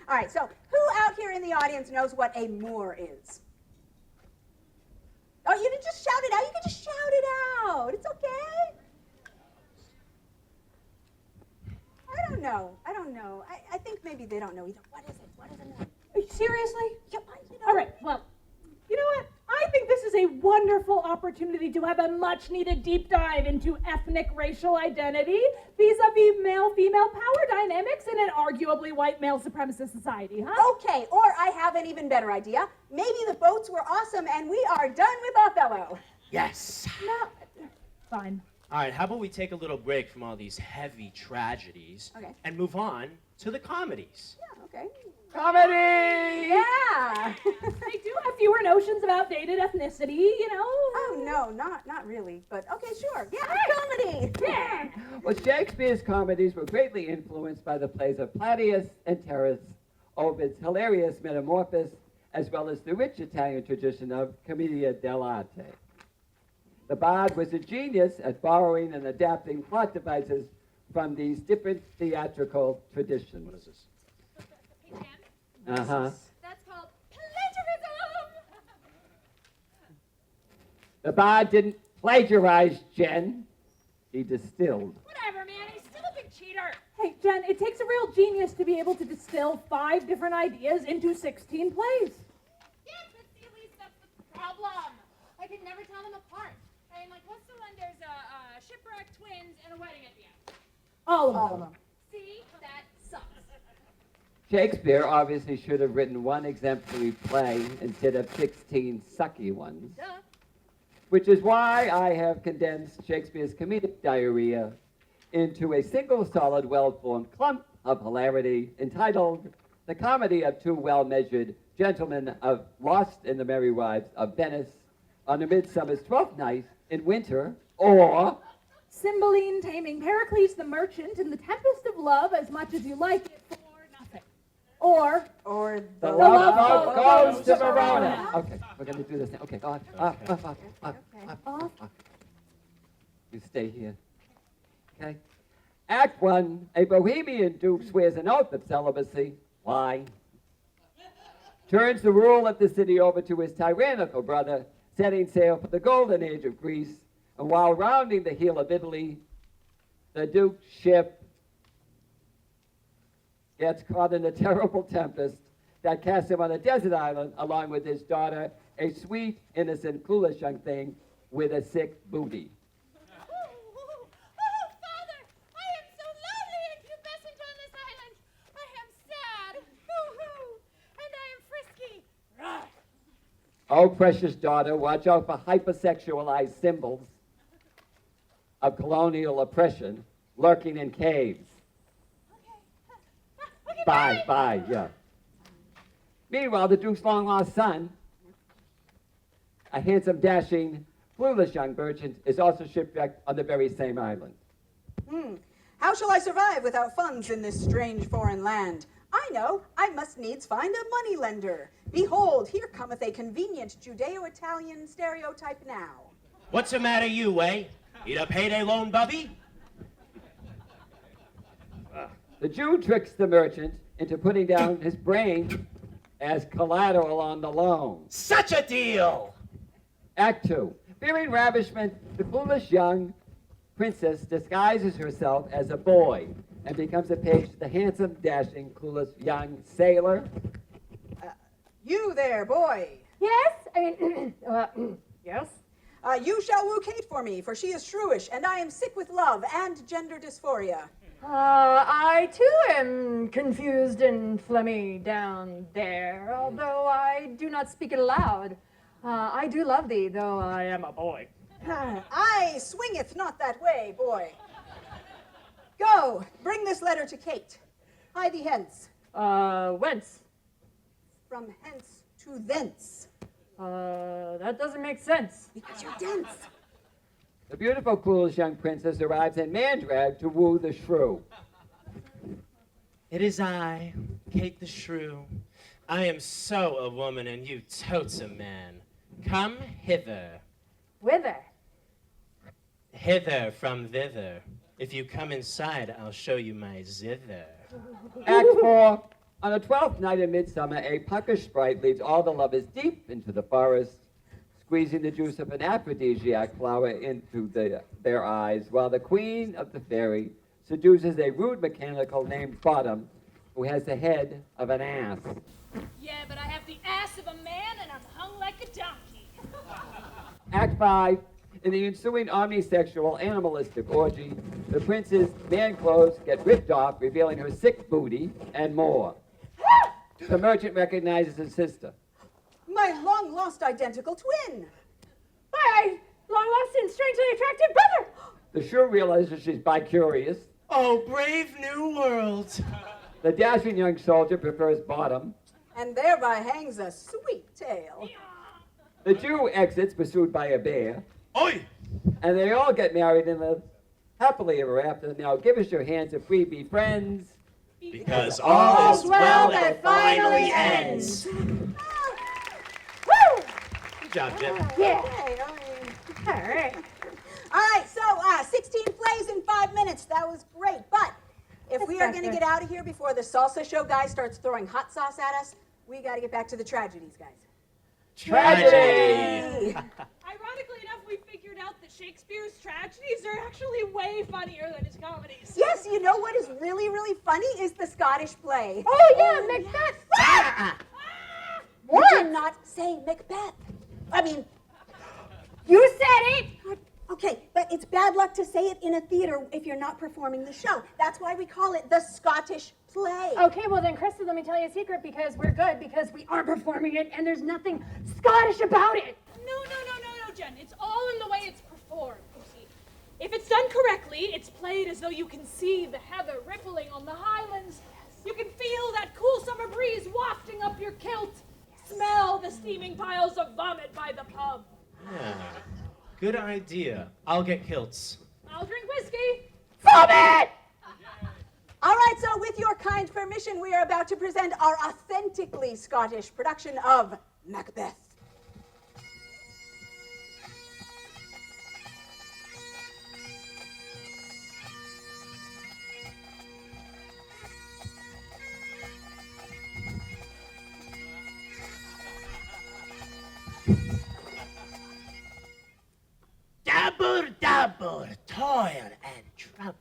Speaker 2: right, so who out here in the audience knows what a moor is? Oh, you didn't just shout it out. You can just shout it out. It's okay. I don't know. I think maybe they don't know either. What is it? What is a moor?
Speaker 3: Are you seriously?
Speaker 2: Yep,
Speaker 3: All right, well, you know what? I think this is a wonderful opportunity to have a much-needed deep dive into ethnic racial identity vis-a-vis male-female power dynamics in an arguably white male supremacist society, huh?
Speaker 2: Okay, or I have an even better idea. Maybe the boats were awesome and we are done with Othello.
Speaker 6: Yes!
Speaker 3: No, fine.
Speaker 6: All right, how about we take a little break from all these heavy tragedies
Speaker 2: Okay.
Speaker 6: and move on to the comedies?
Speaker 2: Yeah, okay.
Speaker 5: Comedy!
Speaker 2: Yeah.
Speaker 3: They do have fewer notions of outdated ethnicity, you know?
Speaker 2: Oh, no, not really. But okay, sure. Yeah, comedy.
Speaker 3: Yeah.
Speaker 5: Well, Shakespeare's comedies were greatly influenced by the plays of Claudius and Terence, Ovid's hilarious Metamorphose, as well as the rich Italian tradition of Commedia dell'arte. The bard was a genius at borrowing and adapting plot devices from these different theatrical traditions.
Speaker 6: What is this?
Speaker 8: Hey, Jan,
Speaker 5: Uh-huh.
Speaker 8: that's called plagiarism!
Speaker 5: The bard didn't plagiarize, Jen. He distilled.
Speaker 8: Whatever, man, he's still a big cheater.
Speaker 3: Hey, Jen, it takes a real genius to be able to distill 5 different ideas into 16 plays.
Speaker 8: Yes, but see, Elise, that's the problem. I can never tell them apart. I mean, like, what's the one? There's a shipwreck, twins, and a wedding at the end.
Speaker 3: All of them.
Speaker 8: See, that sucks.
Speaker 5: Shakespeare obviously should have written one exemplary play instead of 16 sucky ones,
Speaker 8: Duh.
Speaker 5: which is why I have condensed Shakespeare's comedic diarrhea into a single solid, well-formed clump of hilarity entitled The Comedy of Two Well-Measured Gentlemen of Lost in the Merry Wives of Venice on a Midsummer's Twelfth Night in Winter, or
Speaker 3: Cymbeline taming Pericles the Merchant in The Tempest of Love as much as you like it for nothing. Or
Speaker 2: Or
Speaker 5: The
Speaker 3: Love
Speaker 5: Love
Speaker 3: Boat
Speaker 5: Boat
Speaker 3: Goes
Speaker 5: Goes to
Speaker 3: to
Speaker 5: Verona.
Speaker 3: Verona.
Speaker 5: Okay, we're going to do this now. Okay, go on.
Speaker 3: Off.
Speaker 5: You stay here. Okay? Act 1, a Bohemian duke swears an oath of celibacy. Why? Turns the rule of the city over to his tyrannical brother, setting sail for the golden age of Greece. And while rounding the heel of Italy, the duke's ship gets caught in a terrible tempest that casts him on a desert island along with his daughter, a sweet, innocent, clueless young thing with a sick booty.
Speaker 8: Oh, Father, I am so lonely and pubescent on this island. I am sad. Hoo-hoo. And I am frisky. Rah.
Speaker 5: Oh, precious daughter, watch out for hypersexualized symbols of colonial oppression lurking in caves.
Speaker 8: Okay,
Speaker 5: Bye, yeah. Meanwhile, the Duke's long-lost son, a handsome, dashing, clueless young merchant, is also shipwrecked on the very same island.
Speaker 2: How shall I survive without funds in this strange foreign land? I know, I must needs find a moneylender. Behold, here cometh a convenient Judeo-Italian stereotype now.
Speaker 6: What's the matter, you, eh? Need a payday loan, Bubby?
Speaker 5: The Jew tricks the merchant into putting down his brain as collateral on the loan.
Speaker 6: Such a deal!
Speaker 5: Act 2. Fearing ravishment, the foolish young princess disguises herself as a boy and becomes a page to the handsome, dashing, clueless young sailor.
Speaker 2: You there, boy.
Speaker 4: Yes? I mean, yes?
Speaker 2: You shall woo Kate for me, for she is shrewish, and I am sick with love and gender dysphoria.
Speaker 4: I too am confused and phlegmy down there, although I do not speak it aloud. I do love thee, though I am a boy.
Speaker 2: I swingeth not that way, boy. Go, bring this letter to Kate. Hie thee hence.
Speaker 4: Whence?
Speaker 2: From hence to thence.
Speaker 4: That doesn't make sense.
Speaker 2: Because you're dense.
Speaker 5: The beautiful, foolish young princess arrives in Mandrag to woo the shrew.
Speaker 6: It is I, Kate the Shrew. I am so a woman and you totes a man. Come hither.
Speaker 4: Whither?
Speaker 6: Hither from thither. If you come inside, I'll show you my zither.
Speaker 5: Act 4. On the 12th night of midsummer, a puckish sprite leads all the lovers deep into the forest, squeezing the juice of an aphrodisiac flower into their eyes, while the queen of the fairy seduces a rude mechanical named Bottom, who has the head of an ass.
Speaker 8: Yeah, but I have the ass of a man and I'm hung like a donkey.
Speaker 5: Act 5. In the ensuing omnisexual animalistic orgy, the prince's man clothes get ripped off, revealing her sick booty and more. The merchant recognizes his sister.
Speaker 7: My long-lost identical twin.
Speaker 4: My long-lost and strangely attractive brother.
Speaker 5: The shrew realizes she's bi-curious.
Speaker 6: Oh, brave new world.
Speaker 5: The dashing young soldier prefers Bottom.
Speaker 7: And thereby hangs a sweet tale.
Speaker 5: The Jew exits, pursued by a bear.
Speaker 6: Oi!
Speaker 5: And they all get married and live happily ever after. Now give us your hands if we be friends.
Speaker 6: Because all is well that finally ends.
Speaker 4: Woo!
Speaker 6: Good job, Jim.
Speaker 4: Yeah.
Speaker 7: Okay,
Speaker 4: All right.
Speaker 7: All right, so 16 plays in 5 minutes. That was great. But if we are going to get out of here before the salsa show guy starts throwing hot sauce at us, we got to get back to the tragedies, guys.
Speaker 5: Tragedy!
Speaker 3: Ironically enough, we figured out that Shakespeare's tragedies are actually way funnier than his comedies.
Speaker 7: Yes, you know what is really, really funny is the Scottish play.
Speaker 4: Oh, yeah, Macbeth.
Speaker 7: You did not say Macbeth. I mean,
Speaker 4: You said it.
Speaker 7: okay, but it's bad luck to say it in a theater if you're not performing the show. That's why we call it the Scottish play.
Speaker 4: Okay, well then, Krista, let me tell you a secret because we're good because we are performing it and there's nothing Scottish about it.
Speaker 3: No, Jen. It's all in the way it's performed, you see. If it's done correctly, it's played as though you can see the heather rippling on the highlands. You can feel that cool summer breeze wafting up your kilt. Smell the steaming piles of vomit by the pub.
Speaker 6: Yeah. Good idea. I'll get kilts.
Speaker 3: I'll drink whiskey.
Speaker 4: Vomit!
Speaker 7: All right, so with your kind permission, we are about to present our authentically Scottish production of Macbeth.
Speaker 6: Dabble, toil and trouble.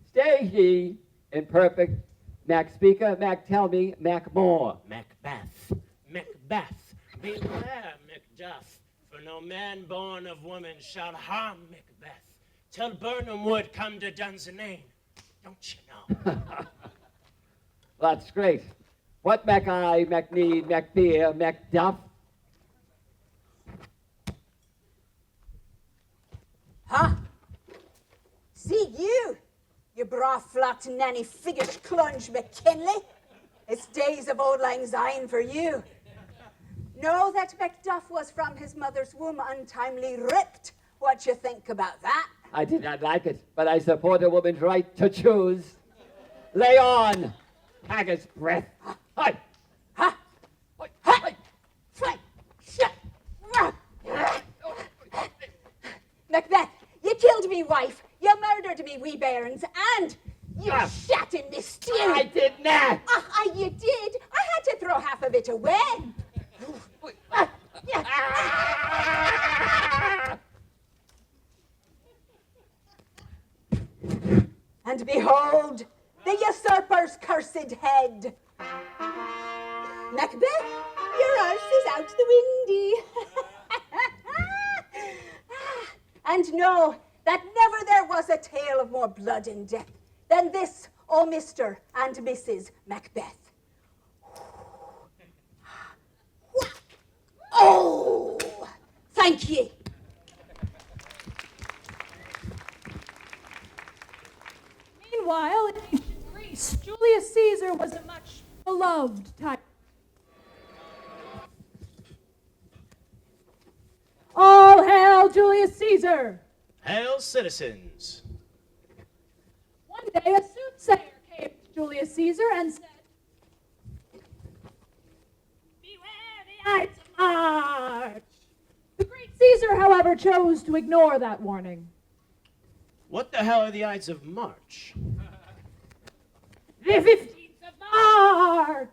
Speaker 5: Stay ye in perfect Mac speaker, Mac tell me, Mac more.
Speaker 6: Macbeth, Macbeth, beware, Macduff, for no man born of woman shall harm Macbeth, till Birnam Wood come to Dunsinane. Don't you know?
Speaker 5: That's great. What Mac I, Mac need, Mac fear, Mac duff?
Speaker 7: Huh? See you bra flocked nanny figures clunge McKinley. It's days of old lang syne for you. Know that Macduff was from his mother's womb untimely ripped. What you think about that?
Speaker 5: I did not like it, but I support a woman's right to choose. Lay on, haggis breath. Hi.
Speaker 7: Huh?
Speaker 5: Hi.
Speaker 7: Frank, shut. Macbeth, you killed me wife, you murdered me wee bairns, and you shat in me stew.
Speaker 5: I did not.
Speaker 7: You did. I had to throw half of it away. And behold, the usurper's cursed head. Macbeth, your arse is out the windy. And know that never there was a tale of more blood and death than this, O Mr. and Mrs. Macbeth. Oh, thank ye.
Speaker 3: Meanwhile, in ancient Greece, Julius Caesar was a much beloved type. All hail Julius Caesar!
Speaker 6: Hail, citizens!
Speaker 3: One day a soothsayer came to Julius Caesar and said, "Beware the Ides of March!" The great Caesar, however, chose to ignore that warning.
Speaker 6: What the hell are the Ides of March?
Speaker 3: The 15th of March!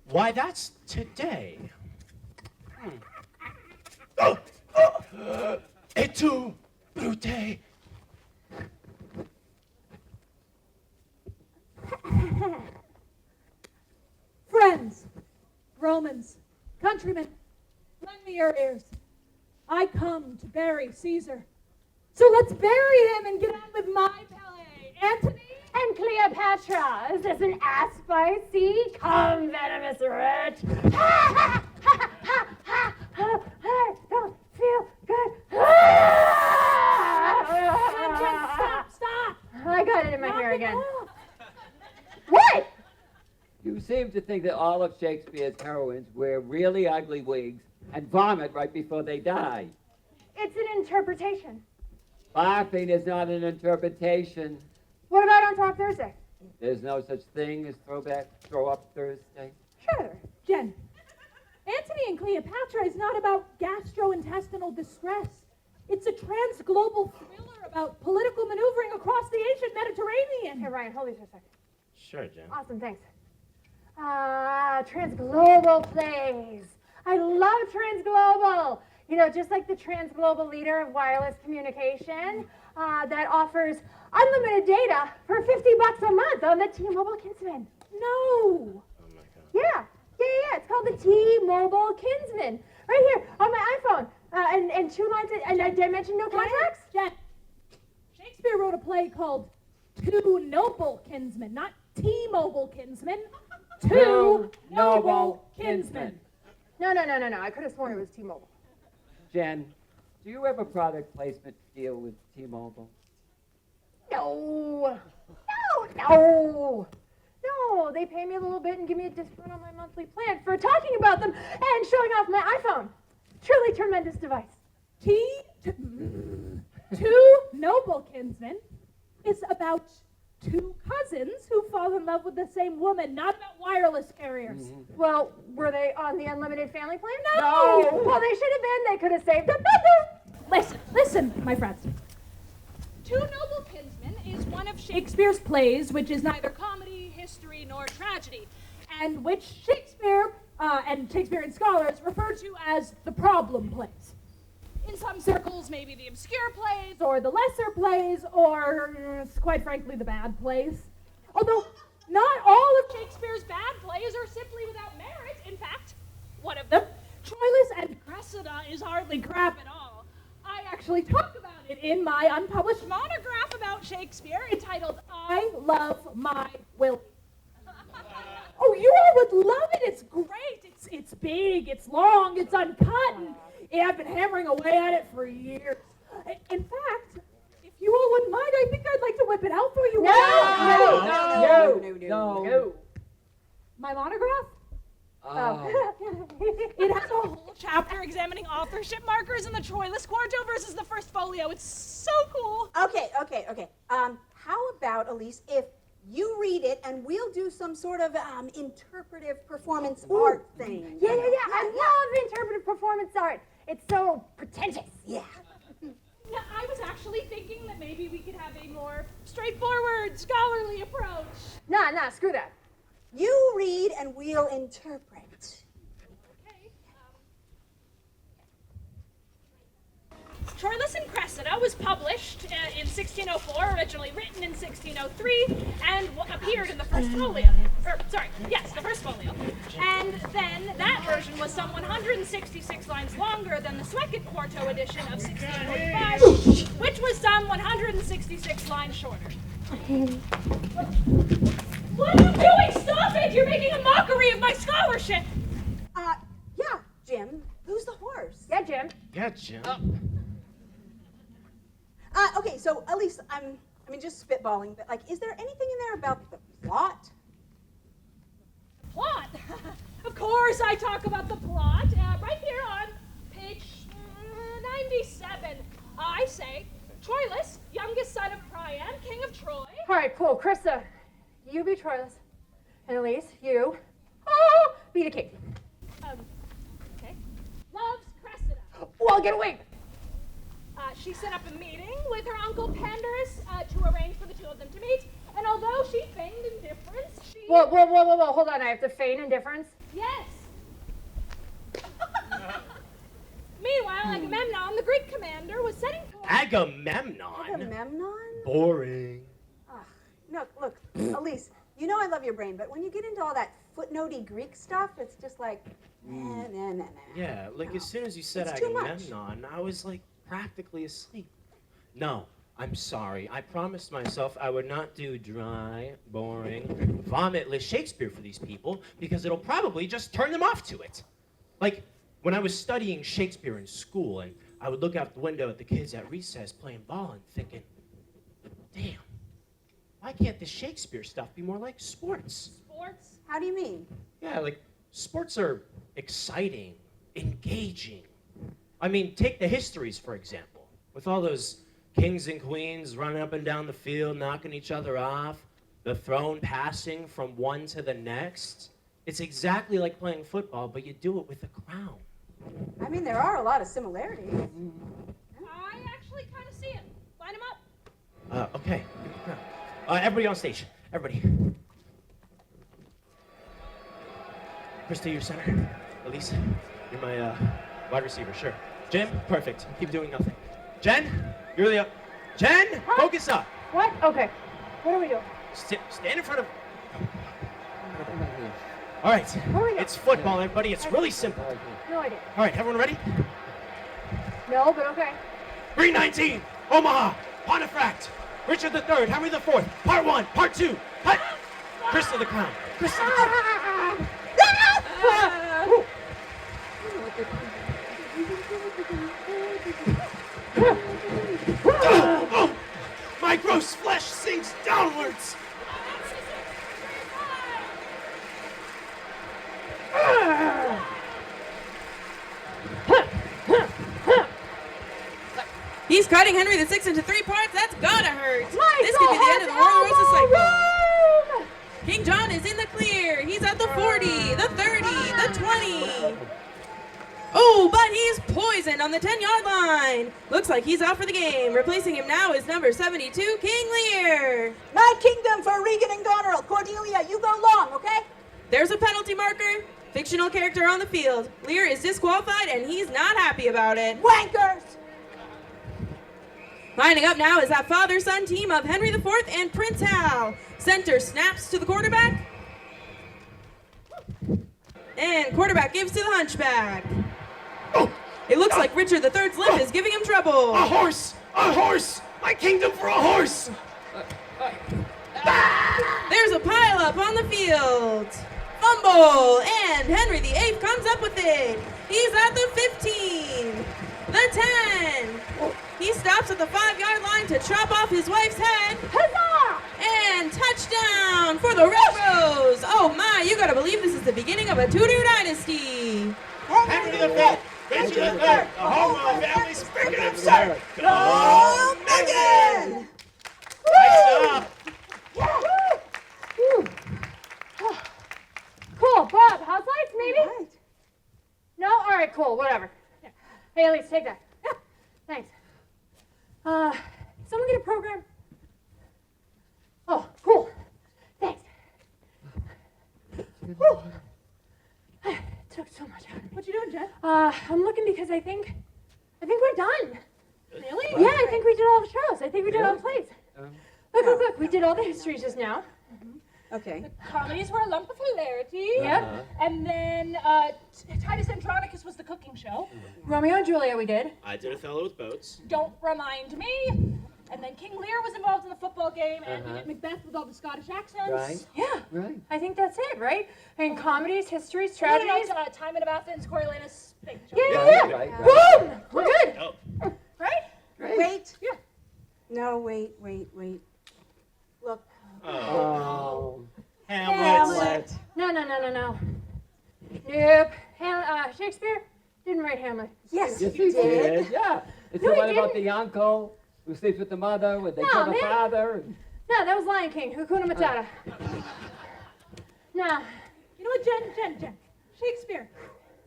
Speaker 6: Why, that's today. Et tu, Brute?
Speaker 3: Friends, Romans, countrymen, lend me your ears. I come to bury Caesar. So let's bury him and get on with my ballet. Antony?
Speaker 4: And Cleopatra, is this an ass spicy? Come, venomous wretch. Ha, ha, ha, ha, ha, ha, I don't feel good.
Speaker 3: Stop!
Speaker 4: I got it in my hair
Speaker 3: Knock it
Speaker 4: again.
Speaker 3: off.
Speaker 4: What?
Speaker 5: You seem to think that all of Shakespeare's heroines wear really ugly wigs and vomit right before they die.
Speaker 4: It's an interpretation.
Speaker 5: Laughing is not an interpretation.
Speaker 4: What about on Talk Thursday?
Speaker 5: There's no such thing as throw up Thursday.
Speaker 4: Sure.
Speaker 3: Jen, Antony and Cleopatra is not about gastrointestinal distress. It's a transglobal thriller about political maneuvering across the ancient Mediterranean.
Speaker 4: Hey, Ryan, hold these for a second.
Speaker 6: Sure, Jen.
Speaker 4: Awesome, thanks. Transglobal plays. I love transglobal. You know, just like the transglobal leader of wireless communication that offers unlimited data for $50 a month on the T-Mobile Kinsman.
Speaker 3: No!
Speaker 6: Oh my god.
Speaker 4: Yeah. It's called the T-Mobile Kinsman. Right here on my iPhone. And 2 lines, and did I mention no contracts?
Speaker 3: Jen, Shakespeare wrote a play called Two Noble Kinsmen, not T-Mobile Kinsmen. Two Noble Kinsmen.
Speaker 4: No. I could have sworn it was T-Mobile.
Speaker 5: Jen, do you have a product placement deal with T-Mobile?
Speaker 4: No, they pay me a little bit and give me a discount on my monthly plan for talking about them and showing off my iPhone. Truly tremendous device.
Speaker 3: Two Noble Kinsmen is about two cousins who fall in love with the same woman, not about wireless carriers.
Speaker 4: Well, were they on the unlimited family plan?
Speaker 3: No.
Speaker 4: Well, they should have been. They could have saved them.
Speaker 3: Listen, my friends. Two Noble Kinsmen is one of Shakespeare's plays, which is neither comedy, history, nor tragedy, and which Shakespeare and Shakespearean scholars refer to as the problem plays. In some circles, maybe the obscure plays, or the lesser plays, or, quite frankly, the bad plays. Although, not all of Shakespeare's bad plays are simply without merit. In fact, one of them, Troilus and Cressida, is hardly crap at all. I actually talk about it in my unpublished monograph about Shakespeare entitled I Love My Willie. Oh, you all would love it. It's great. It's big, it's long, it's uncut, and I've been hammering away at it for years. In fact, if you all wouldn't mind, I think I'd like to whip it out for you.
Speaker 5: No.
Speaker 3: My monograph?
Speaker 5: Oh.
Speaker 3: It has a whole chapter examining authorship markers in the Troilus Quarto versus the First Folio. It's so cool.
Speaker 7: Okay. How about, Elise, if you read it and we'll do some sort of interpretive performance art thing.
Speaker 4: Yeah. I love interpretive performance art. It's so pretentious.
Speaker 7: Yeah.
Speaker 3: Now, I was actually thinking that maybe we could have a more straightforward, scholarly approach.
Speaker 4: Nah, screw that.
Speaker 7: You read and we'll interpret.
Speaker 3: Okay. Troilus and Cressida was published in 1604, originally written in 1603, and appeared in the First Folio. The First Folio. And then that version was some 166 lines longer than the second Quarto edition of 1645, which was some 166 lines shorter. What are you doing? Stop it! You're making a mockery of my scholarship!
Speaker 7: Yeah, Jim. Who's the horse?
Speaker 4: Yeah, Jim.
Speaker 6: Yeah, Jim.
Speaker 7: Okay, so Elise, just spitballing, but is there anything in there about the plot?
Speaker 3: Plot? Of course I talk about the plot. Right here on page Troilus, youngest son of Priam, king of Troy.
Speaker 4: All right, cool. Krista, you be Troilus. And Elise, you be the king.
Speaker 3: Okay. Loves Cressida.
Speaker 4: Well, get away.
Speaker 3: She set up a meeting with her uncle Pandarus to arrange for the two of them to meet. And although she feigned indifference, she...
Speaker 4: Whoa. Hold on, I have to feign indifference.
Speaker 3: Yes. Meanwhile, Agamemnon, the Greek commander, was setting forth...
Speaker 6: Agamemnon?
Speaker 2: Agamemnon?
Speaker 6: Boring.
Speaker 2: Look, Elise, you know I love your brain, but when you get into all that footnotey Greek stuff, it's just like, nah.
Speaker 6: Yeah, like as soon as you said
Speaker 2: It's too much.
Speaker 6: Agamemnon, I was like practically asleep. No, I'm sorry. I promised myself I would not do dry, boring, vomitless Shakespeare for these people because it'll probably just turn them off to it. Like when I was studying Shakespeare in school and I would look out the window at the kids at recess playing ball and thinking, damn, why can't this Shakespeare stuff be more like sports?
Speaker 3: Sports?
Speaker 2: How do you mean?
Speaker 6: Yeah, like sports are exciting, engaging. I mean, take the histories, for example, with all those kings and queens running up and down the field, knocking each other off, the throne passing from one to the next. It's exactly like playing football, but you do it with a crown.
Speaker 2: I mean, there are a lot of similarities.
Speaker 3: I actually kind of see it. Line him up.
Speaker 6: Okay, give me the crown. Everybody on stage. Everybody. Krista, you're center. Elise, you're my wide receiver. Sure. Jim, perfect. Keep doing nothing. Jen, you're the... Jen, focus up.
Speaker 4: What? Okay. What do we do?
Speaker 6: Stand in front of... All right.
Speaker 4: Where are we
Speaker 6: It's football, everybody. It's really simple.
Speaker 4: No idea.
Speaker 6: All right, everyone ready?
Speaker 4: No, but okay.
Speaker 6: 319, Omaha, Pontefract, Richard III, Henry IV, Part 1, Part 2, cut! Krista the Clown. Krista the Clown. Oh, my gross flesh sinks downwards.
Speaker 9: He's cutting Henry VI into 3 parts. That's gotta hurt.
Speaker 4: Michael
Speaker 9: This could be the end of the Roller Rosa cycle.
Speaker 4: Elbow!
Speaker 9: King John is in the clear. He's at the 40, the 30, the 20. Oh, but he's poisoned on the 10-yard line. Looks like he's out for the game. Replacing him now is number 72, King Lear.
Speaker 7: My kingdom for Regan and Goneril. Cordelia, you go long, okay?
Speaker 9: There's a penalty marker. Fictional character on the field. Lear is disqualified, and he's not happy about it.
Speaker 7: Wankers!
Speaker 9: Lining up now is that father-son team of Henry IV and Prince Hal. Center snaps to the quarterback. And quarterback gives to the hunchback. It looks like Richard III's limp is giving him trouble.
Speaker 6: A horse! A horse! My kingdom for a horse!
Speaker 9: There's a pileup on the field. Fumble, and Henry VIII comes up with it. He's at the 15, the 10. He stops at the 5-yard line to chop off his wife's head.
Speaker 4: Huzzah!
Speaker 9: And touchdown for the Red Rose. Oh my, you gotta believe this is the beginning of a Tudor dynasty.
Speaker 6: Henry V, Richard III, the whole royal family speaking absurd.
Speaker 7: Go Megan!
Speaker 6: Nice job.
Speaker 4: Cool. Bob, house lights maybe? No? All right, cool. Whatever. Here. Hey, Elise, take that. Thanks. Someone get a program? Oh, cool. Thanks. Whew. Took so much out of me.
Speaker 3: What you doing, Jen?
Speaker 4: I'm looking because I think we're done.
Speaker 3: Really?
Speaker 4: Yeah, I think we did all the shows. I think we did all the plays. Look. We did all the histories just now.
Speaker 2: Okay.
Speaker 3: Carly's were a lump of hilarity.
Speaker 4: Yep.
Speaker 3: And then Titus Andronicus was the cooking show.
Speaker 4: Romeo and Juliet we did.
Speaker 6: I did Othello with boats.
Speaker 3: Don't remind me. And then King Lear was involved in the football game, and we did Macbeth with all the Scottish accents.
Speaker 5: Right.
Speaker 4: Yeah.
Speaker 5: Right.
Speaker 4: I think that's it, right? And comedies, histories,
Speaker 3: No, no,
Speaker 4: tragedies.
Speaker 3: no, Time in Athens, Coriolanus. Big show.
Speaker 4: Yeah.
Speaker 5: Right.
Speaker 4: Boom! We're good.
Speaker 6: Oh.
Speaker 3: Right?
Speaker 2: Wait.
Speaker 3: Yeah.
Speaker 2: No, wait. Look.
Speaker 6: Oh. Hamlet.
Speaker 4: Hamlet. No. Nope. Shakespeare didn't write Hamlet.
Speaker 2: Yes,
Speaker 5: Yes,
Speaker 2: you
Speaker 5: he
Speaker 2: did.
Speaker 5: did. Yeah. It's
Speaker 4: No,
Speaker 5: the
Speaker 4: he
Speaker 5: one about
Speaker 4: didn't.
Speaker 5: the uncle Who sleeps with the mother? Would they
Speaker 4: No,
Speaker 5: kill the
Speaker 4: man.
Speaker 5: father?
Speaker 4: No, that was Lion King. Hakuna Matata. No.
Speaker 3: You know what, Jen? Shakespeare,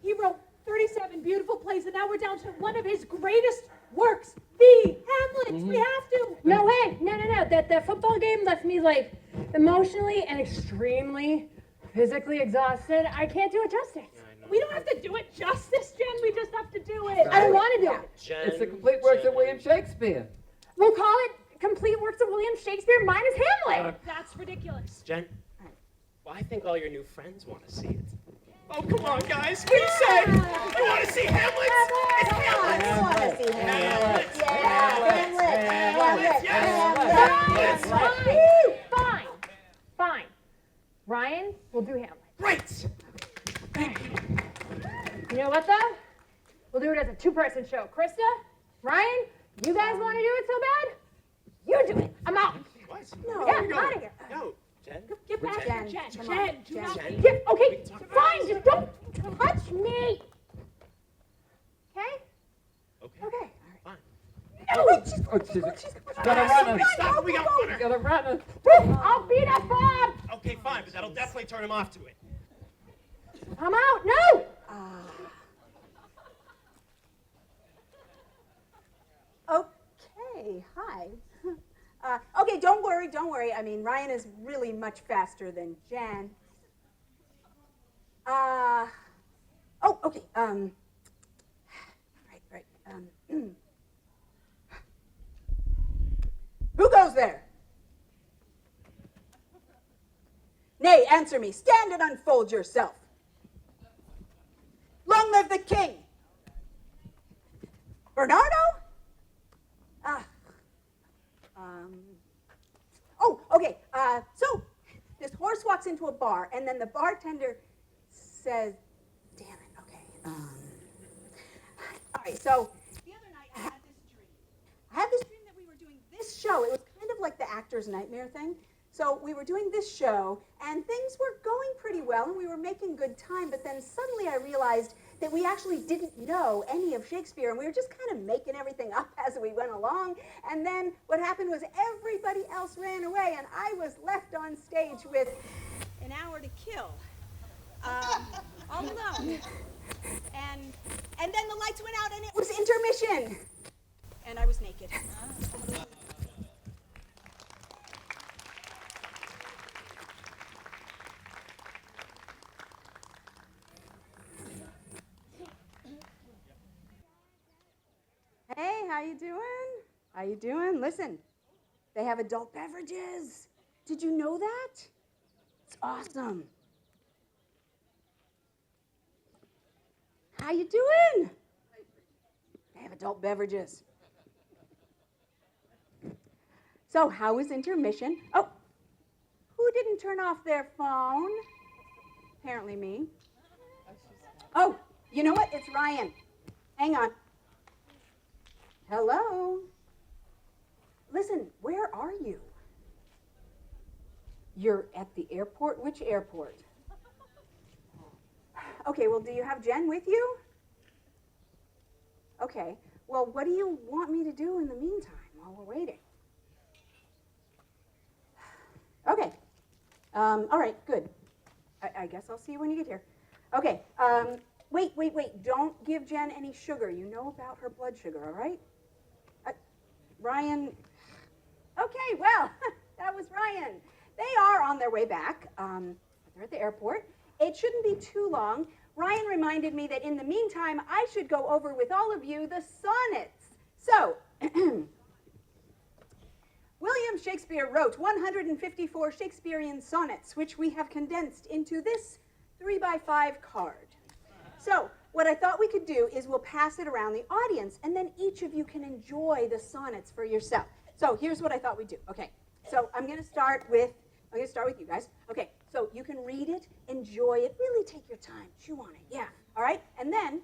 Speaker 3: he wrote 37 beautiful plays, and now we're down to one of his greatest works, the Hamlet. We have to.
Speaker 4: No way. No. That football game left me like emotionally and extremely physically exhausted. I can't do it justice.
Speaker 3: We don't have to do it justice, Jen. We just have to do it.
Speaker 4: I don't want to do it.
Speaker 6: Jen,
Speaker 5: It's the complete works of
Speaker 6: Jen.
Speaker 5: William Shakespeare.
Speaker 4: We'll call it Complete Works of William Shakespeare minus Hamlet.
Speaker 3: That's ridiculous.
Speaker 6: Jen, well, I think all your new friends want to see it. Oh, come on, guys. What do you say? You want to see Hamlet? It's Hamlet.
Speaker 7: I want to see Hamlet. Yeah, Hamlet.
Speaker 4: Fine. Ryan, we'll do Hamlet.
Speaker 6: Great.
Speaker 4: You know what, though? We'll do it as a two-person show. Krista, Ryan, you guys want to do it so bad? You do it. I'm out.
Speaker 6: What?
Speaker 7: No,
Speaker 4: Yeah, I'm out of here.
Speaker 6: No, Jen.
Speaker 3: Get back
Speaker 7: Jen,
Speaker 3: here,
Speaker 7: come
Speaker 3: Jen.
Speaker 7: on,
Speaker 3: Jen, do
Speaker 7: Jen.
Speaker 3: not.
Speaker 6: Jen.
Speaker 4: Yeah, okay,
Speaker 6: We can talk about
Speaker 4: fine. Just don't touch me. Okay? Okay.
Speaker 6: Fine.
Speaker 4: No,
Speaker 5: Oh, she's gonna run her.
Speaker 6: Stop. We got
Speaker 5: She's
Speaker 6: water.
Speaker 5: gonna run her.
Speaker 4: I'll beat up Bob.
Speaker 6: Okay, fine, but that'll definitely turn him off to it.
Speaker 4: I'm out. No.
Speaker 7: Okay, hi. Okay, don't worry. I mean, Ryan is really much faster than Jan. Okay. Right. Who goes there? Nay, answer me. Stand and unfold yourself. Long live the king. Bernardo? Okay. So this horse walks into a bar, and then the bartender says, "Damn it. Okay. All right. So the other night I had this dream that we were doing this show. It was kind of like the actor's nightmare thing. So we were doing this show, and things were going pretty well, and we were making good time. But then suddenly I realized that we actually didn't know any of Shakespeare, and we were just kind of making everything up as we went along. And then what happened was everybody else ran away, and I was left on stage with an hour to kill, all alone. And then the lights went out, and it was intermission, and I was naked. Hey, how you doing? Listen, they have adult beverages. Did you know that? It's awesome. How you doing? They have adult beverages. So, how was intermission? Oh, who didn't turn off their phone? Apparently me. Oh, you know what? It's Ryan. Hang on. Hello? Listen, where are you? You're at the airport? Which airport? Okay, well, do you have Jen with you? Okay, well, what do you want me to do in the meantime while we're waiting? Okay, all right, good. I guess I'll see you when you get here. Okay, wait, don't give Jen any sugar. You know about her blood sugar, all right? Ryan, okay, well, that was Ryan. They are on their way back. They're at the airport. It shouldn't be too long. Ryan reminded me that in the meantime, I should go over with all of you the sonnets. So, William Shakespeare wrote 154 Shakespearean sonnets, which we have condensed into this 3x5 card. So, what I thought we could do is we'll pass it around the audience, and then each of you can enjoy the sonnets for yourself. So here's what I thought we'd do. Okay, so I'm going to start with you guys. Okay, so you can read it, enjoy it, really take your time, chew on it, yeah. All right, and then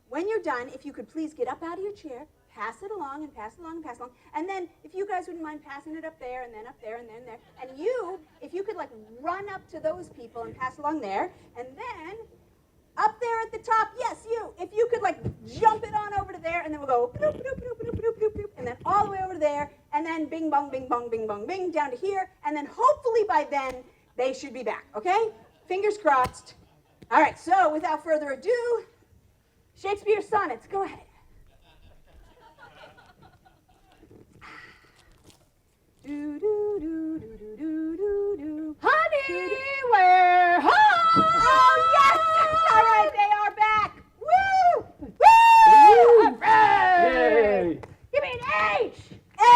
Speaker 7: when you're done, if you could please get up out of your chair, pass it along and pass it along and pass it along, and then if you guys wouldn't mind passing it up there and then up there and then there, and you, if you could like run up to those people and pass along there, and then up there at the top, yes, you. If you could like jump it on over to there, and then we'll go bloop, bloop, bloop, bloop, bloop, bloop, bloop, and
Speaker 2: and then all the way over there, and then bing bong, bing bong, bing bong, bing, down to here, and then hopefully by then they should be back, okay? Fingers crossed. All right, so without further ado, Shakespeare's sonnets, go ahead. Do, do, do, do, do, do, do, do.
Speaker 4: Honey, we're home!
Speaker 2: Oh, yes! All right, they are back. Woo! Woo!
Speaker 5: Yay!
Speaker 4: Give me an H!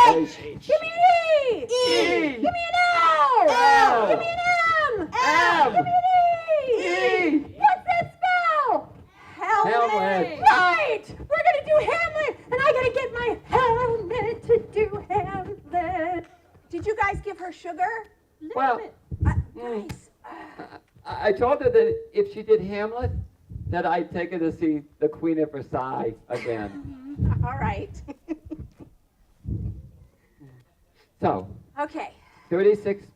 Speaker 2: H!
Speaker 4: Give me an E!
Speaker 5: E!
Speaker 4: Give me an L!
Speaker 5: L!
Speaker 4: Give me an M!
Speaker 5: M!
Speaker 4: Give me an E!
Speaker 5: E!
Speaker 4: What's that spell?
Speaker 5: Hamlet.
Speaker 4: Right! We're gonna do Hamlet, and I gotta get my helmet to do Hamlet.
Speaker 2: Did you guys give her sugar?
Speaker 5: Well,
Speaker 2: Guys,
Speaker 5: I told her that if she did Hamlet, that I'd take her to see the Queen of Versailles again.
Speaker 2: all right.
Speaker 5: So,
Speaker 2: Okay.
Speaker 5: 36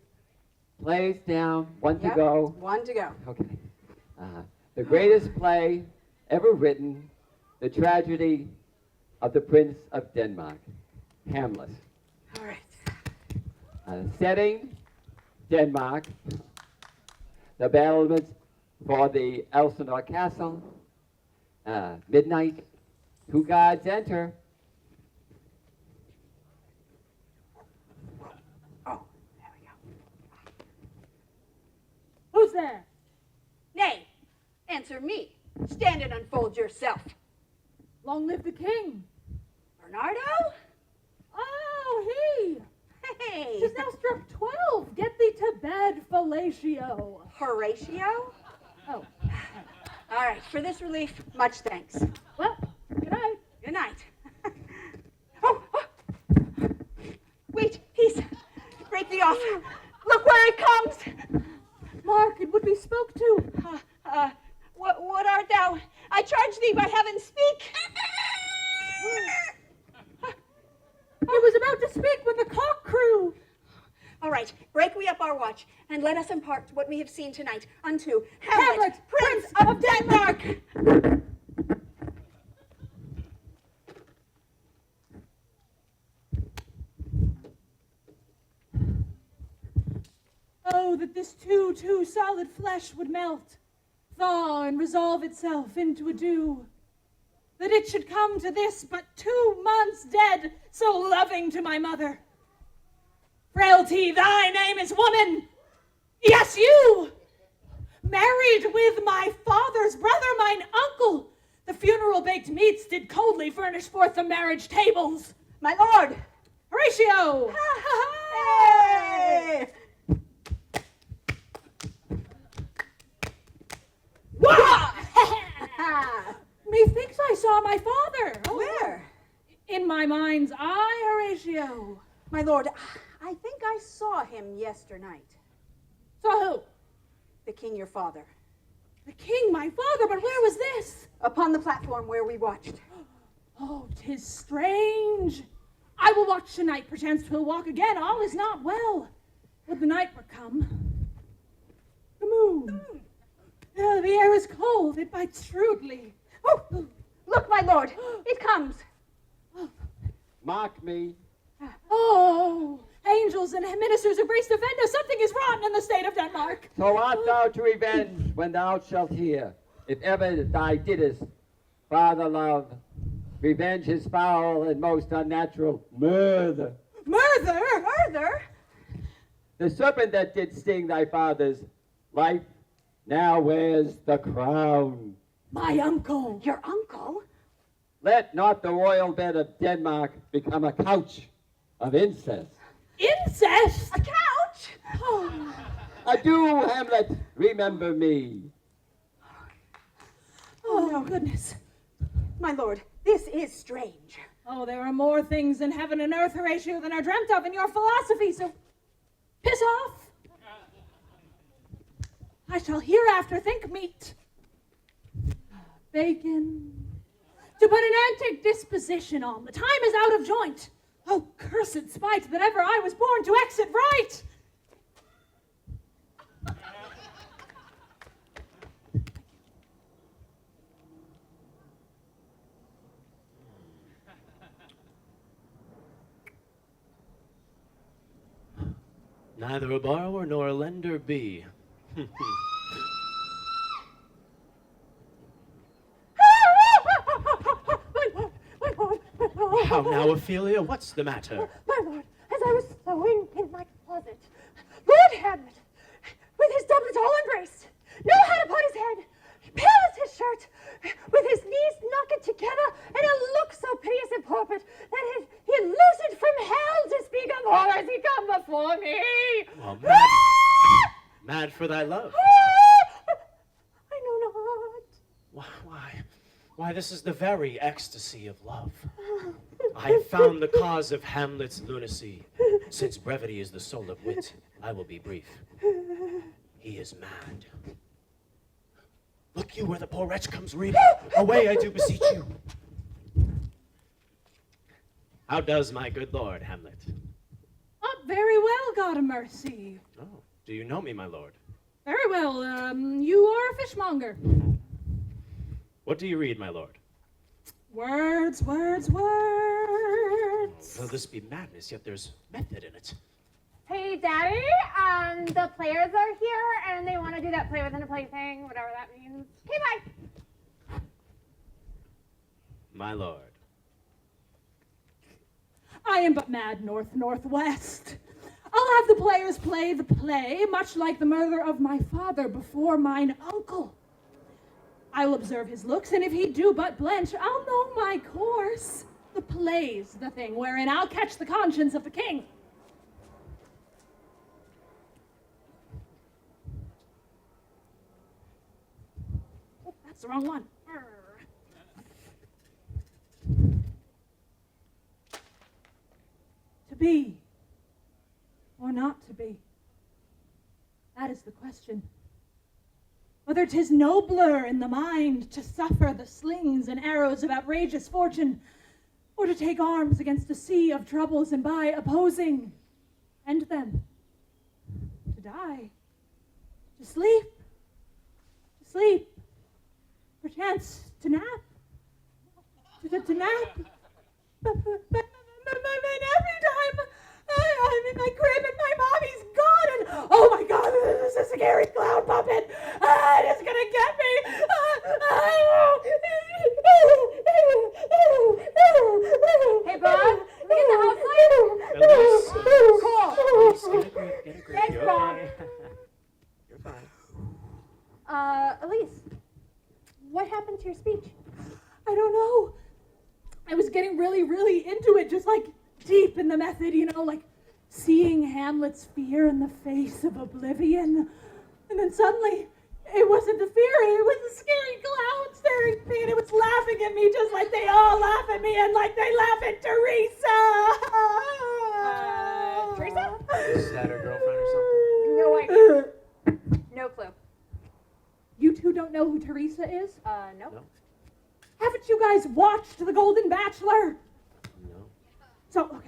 Speaker 5: plays down, one to
Speaker 2: Yep,
Speaker 5: go.
Speaker 2: one to go.
Speaker 5: Okay. The greatest play ever written, the tragedy of the Prince of Denmark, Hamlet.
Speaker 2: All right.
Speaker 5: Setting, Denmark. The battlements for the Elsinore Castle. Midnight. Two guards enter.
Speaker 2: Oh, there we go.
Speaker 3: Who's there?
Speaker 2: Nay, answer me. Stand and unfold yourself.
Speaker 3: Long live the king.
Speaker 2: Bernardo?
Speaker 3: Oh, he.
Speaker 2: Hey.
Speaker 3: Tis now struck 12. Get thee to bed, fellatio.
Speaker 2: Horatio?
Speaker 3: Oh,
Speaker 2: All right, for this relief, much thanks.
Speaker 3: well, good night.
Speaker 2: Good night. Oh, oh. Wait, peace. Break thee off. Look where it comes.
Speaker 3: Mark, it would be spoke to.
Speaker 2: What art thou? I charge thee by heaven, speak.
Speaker 3: I was about to speak when the cock crew.
Speaker 2: All right, break we up our watch, and let us impart what we have seen tonight unto Hamlet, Prince of Denmark.
Speaker 3: Oh, that this too solid flesh would melt, thaw, and resolve itself into a dew. That it should come to this but 2 months dead, so loving to my mother. Frailty, thy name is woman. Yes, you! Married with my father's brother, mine uncle. The funeral baked meats did coldly furnish forth the marriage tables.
Speaker 2: My lord.
Speaker 3: Horatio!
Speaker 2: Hey!
Speaker 3: Methinks I saw my father. Oh,
Speaker 2: Where?
Speaker 3: in my mind's eye, Horatio.
Speaker 2: My lord, I think I saw him yesternight.
Speaker 3: Saw who?
Speaker 2: The king, your father.
Speaker 3: The king, my father, but where was this?
Speaker 2: Upon the platform where we watched.
Speaker 3: Oh, 'tis strange. I will watch tonight, perchance 'twill walk again. All is not well. Would the night were come. The moon. The air is cold, it bites shrewdly.
Speaker 2: Oh, look, my lord, it comes.
Speaker 5: Mark me.
Speaker 3: Oh, angels and ministers of grace defend us. Something is rotten in the state of Denmark.
Speaker 5: So art thou to revenge when thou shalt hear, if ever thou didst, father love, revenge his foul and most unnatural murder.
Speaker 3: Murder?
Speaker 2: Further,
Speaker 5: The serpent that did sting thy father's life now wears the crown.
Speaker 3: My uncle.
Speaker 2: your uncle?
Speaker 5: Let not the royal bed of Denmark become a couch of incest.
Speaker 3: Incest?
Speaker 2: A couch?
Speaker 3: Oh,
Speaker 5: Adieu, Hamlet, remember me.
Speaker 3: oh, goodness.
Speaker 2: My lord, this is strange.
Speaker 3: Oh, there are more things in heaven and earth, Horatio, than are dreamt of in your philosophy, so piss off. I shall hereafter think meet. Bacon. To put an antic disposition on. The time is out of joint. Oh, cursed spite that ever I was born to exit right.
Speaker 6: Neither a borrower nor a lender be. How now, Ophelia? What's the matter?
Speaker 4: My lord, as I was sewing in my closet, Lord Hamlet, with his doublet all embraced, no hat upon his head, pale as his shirt, with his knees knocked together, and a look so piteous and porpid that he loosened from hell to speak of horrors he come before me.
Speaker 6: Well, mad, mad for thy love.
Speaker 4: I know not.
Speaker 6: Why, this is the very ecstasy of love. I have found the cause of Hamlet's lunacy. Since brevity is the soul of wit, I will be brief. He is mad. Look you where the poor wretch comes reading. Away, I do beseech you. How does my good lord, Hamlet?
Speaker 3: Very well, God of mercy.
Speaker 6: Oh, do you know me, my lord?
Speaker 3: Very well, you are a fishmonger.
Speaker 6: What do you read, my lord?
Speaker 3: Words, words, words.
Speaker 6: Though this be madness, yet there's method in it.
Speaker 4: Hey, Daddy, the players are here, and they want to do that play within a plaything, whatever that means. Okay, bye.
Speaker 6: My lord.
Speaker 3: I am but mad northwest. I'll have the players play the play, much like the murder of my father before mine uncle. I'll observe his looks, and if he do but blench, I'll know my course. The play's the thing wherein I'll catch the conscience of the king. Oh, that's the wrong one. To be or not to be? That is the question. Whether 'tis nobler in the mind to suffer the slings and arrows of outrageous fortune, or to take arms against a sea of troubles and by opposing end them, to die, to sleep, perchance to nap, to nap. But every time I'm in my crib and my mommy's gone, and oh my God, this is a scary clown puppet. It's gonna get me.
Speaker 4: Hey, Bob, look at the house light.
Speaker 6: Elise.
Speaker 4: Cool.
Speaker 6: Elise, get a grip.
Speaker 4: Thanks,
Speaker 6: You're
Speaker 4: Bob.
Speaker 6: okay. You're fine.
Speaker 4: Elise, what happened to your speech?
Speaker 3: I don't know. I was getting really, really into it, just like deep in the method, like seeing Hamlet's fear in the face of oblivion. And then suddenly, it wasn't the fear, it was the scary clown staring at me, and it was laughing at me just like they all laugh at me and like they laugh at Teresa.
Speaker 4: Teresa?
Speaker 6: Is that her girlfriend or something?
Speaker 4: No idea. No clue.
Speaker 3: You two don't know who Teresa is?
Speaker 4: Nope.
Speaker 6: No.
Speaker 3: Haven't you guys watched The Golden Bachelor?
Speaker 6: No.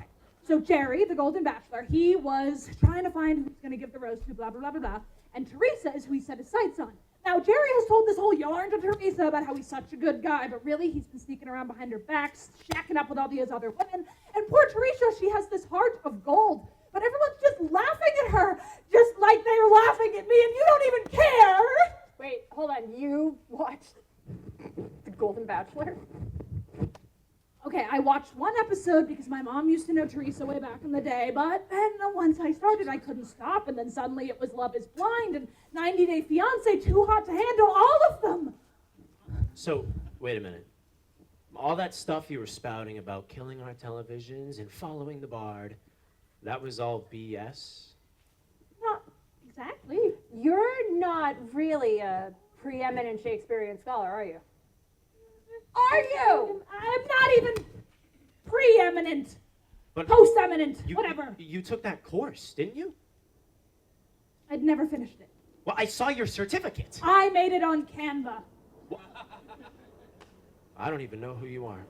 Speaker 3: So Jerry, the Golden Bachelor, he was trying to find who's going to give the rose to, blah, blah, blah, blah, blah. And Teresa is who he set his sights on. Now, Jerry has told this whole yarn to Teresa about how he's such a good guy, but really he's been sneaking around behind her back, shacking up with all these other women. And poor Teresa, she has this heart of gold. But everyone's just laughing at her, just like they're laughing at me, and you don't even care.
Speaker 4: Wait, hold on. You watched The Golden Bachelor?
Speaker 3: Okay, I watched one episode because my mom used to know Teresa way back in the day, but then once I started, I couldn't stop, and then suddenly it was Love is Blind and 90 Day Fiance, Too Hot to Handle, all of them.
Speaker 6: So, wait a minute. All that stuff you were spouting about killing our televisions and following the bard, that was all BS?
Speaker 3: Not exactly.
Speaker 4: You're not really a preeminent Shakespearean scholar, are you? Are you?
Speaker 3: I'm not even preeminent,
Speaker 6: But
Speaker 3: post-eminent,
Speaker 6: you,
Speaker 3: whatever.
Speaker 6: You took that course, didn't you?
Speaker 3: I'd never finished it.
Speaker 6: Well, I saw your certificate.
Speaker 3: I made it on Canva.
Speaker 6: I don't even know who you are.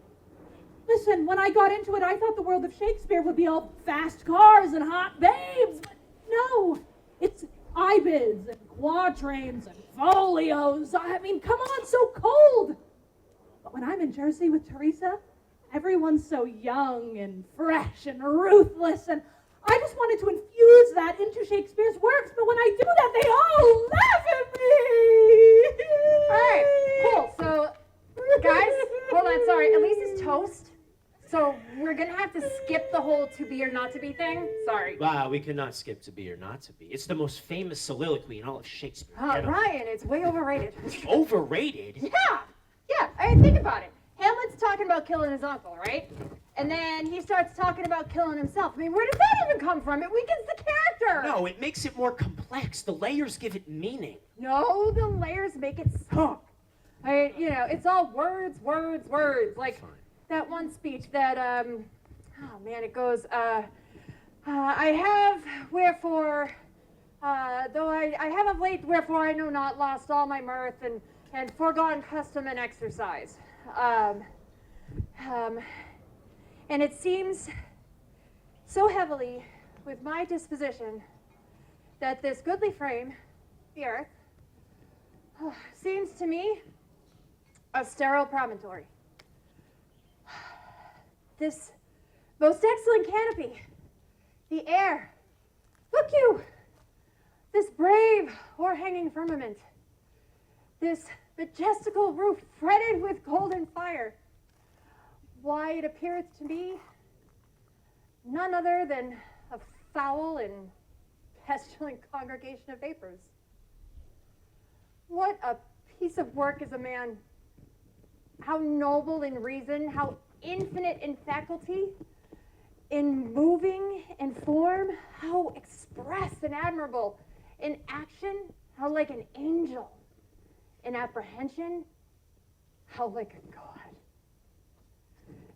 Speaker 3: Listen, when I got into it, I thought the world of Shakespeare would be all fast cars and hot babes, but no, it's ibids and quatrains and folios. I mean, come on, so cold. But when I'm in Jersey with Teresa, everyone's so young and fresh and ruthless, and I just wanted to infuse that into Shakespeare's works, but when I do that, they all laugh at me.
Speaker 4: All right, cool. So, guys, hold on. Sorry, Elise is toast. So we're gonna have to skip the whole to be or not to be thing. Sorry.
Speaker 6: Wow, we cannot skip to be or not to be. It's the most famous soliloquy in all of Shakespeare.
Speaker 4: Ryan, it's way overrated.
Speaker 6: Overrated?
Speaker 4: Yeah. I mean, think about it. Hamlet's talking about killing his uncle, right? And then he starts talking about killing himself. I mean, where does that even come from? It weakens the character.
Speaker 6: No, it makes it more complex. The layers give it meaning.
Speaker 4: No, the layers make it suck. It's all words. Like
Speaker 6: Fine.
Speaker 4: that one speech that, it goes, I have, wherefore, though I have of late, wherefore I know not, lost all my mirth and foregone custom and exercise. And it seems so heavily with my disposition that this goodly frame, the earth, seems to me a sterile promontory. This most excellent canopy, the air, look you, this brave o'erhanging firmament, this majestical roof fretted with golden fire. Why, it appeareth to me none other than a foul and pestilent congregation of vapors. What a piece of work is a man, how noble in reason, how infinite in faculty, in moving and form, how express and admirable in action, how like an angel, in apprehension, how like a god.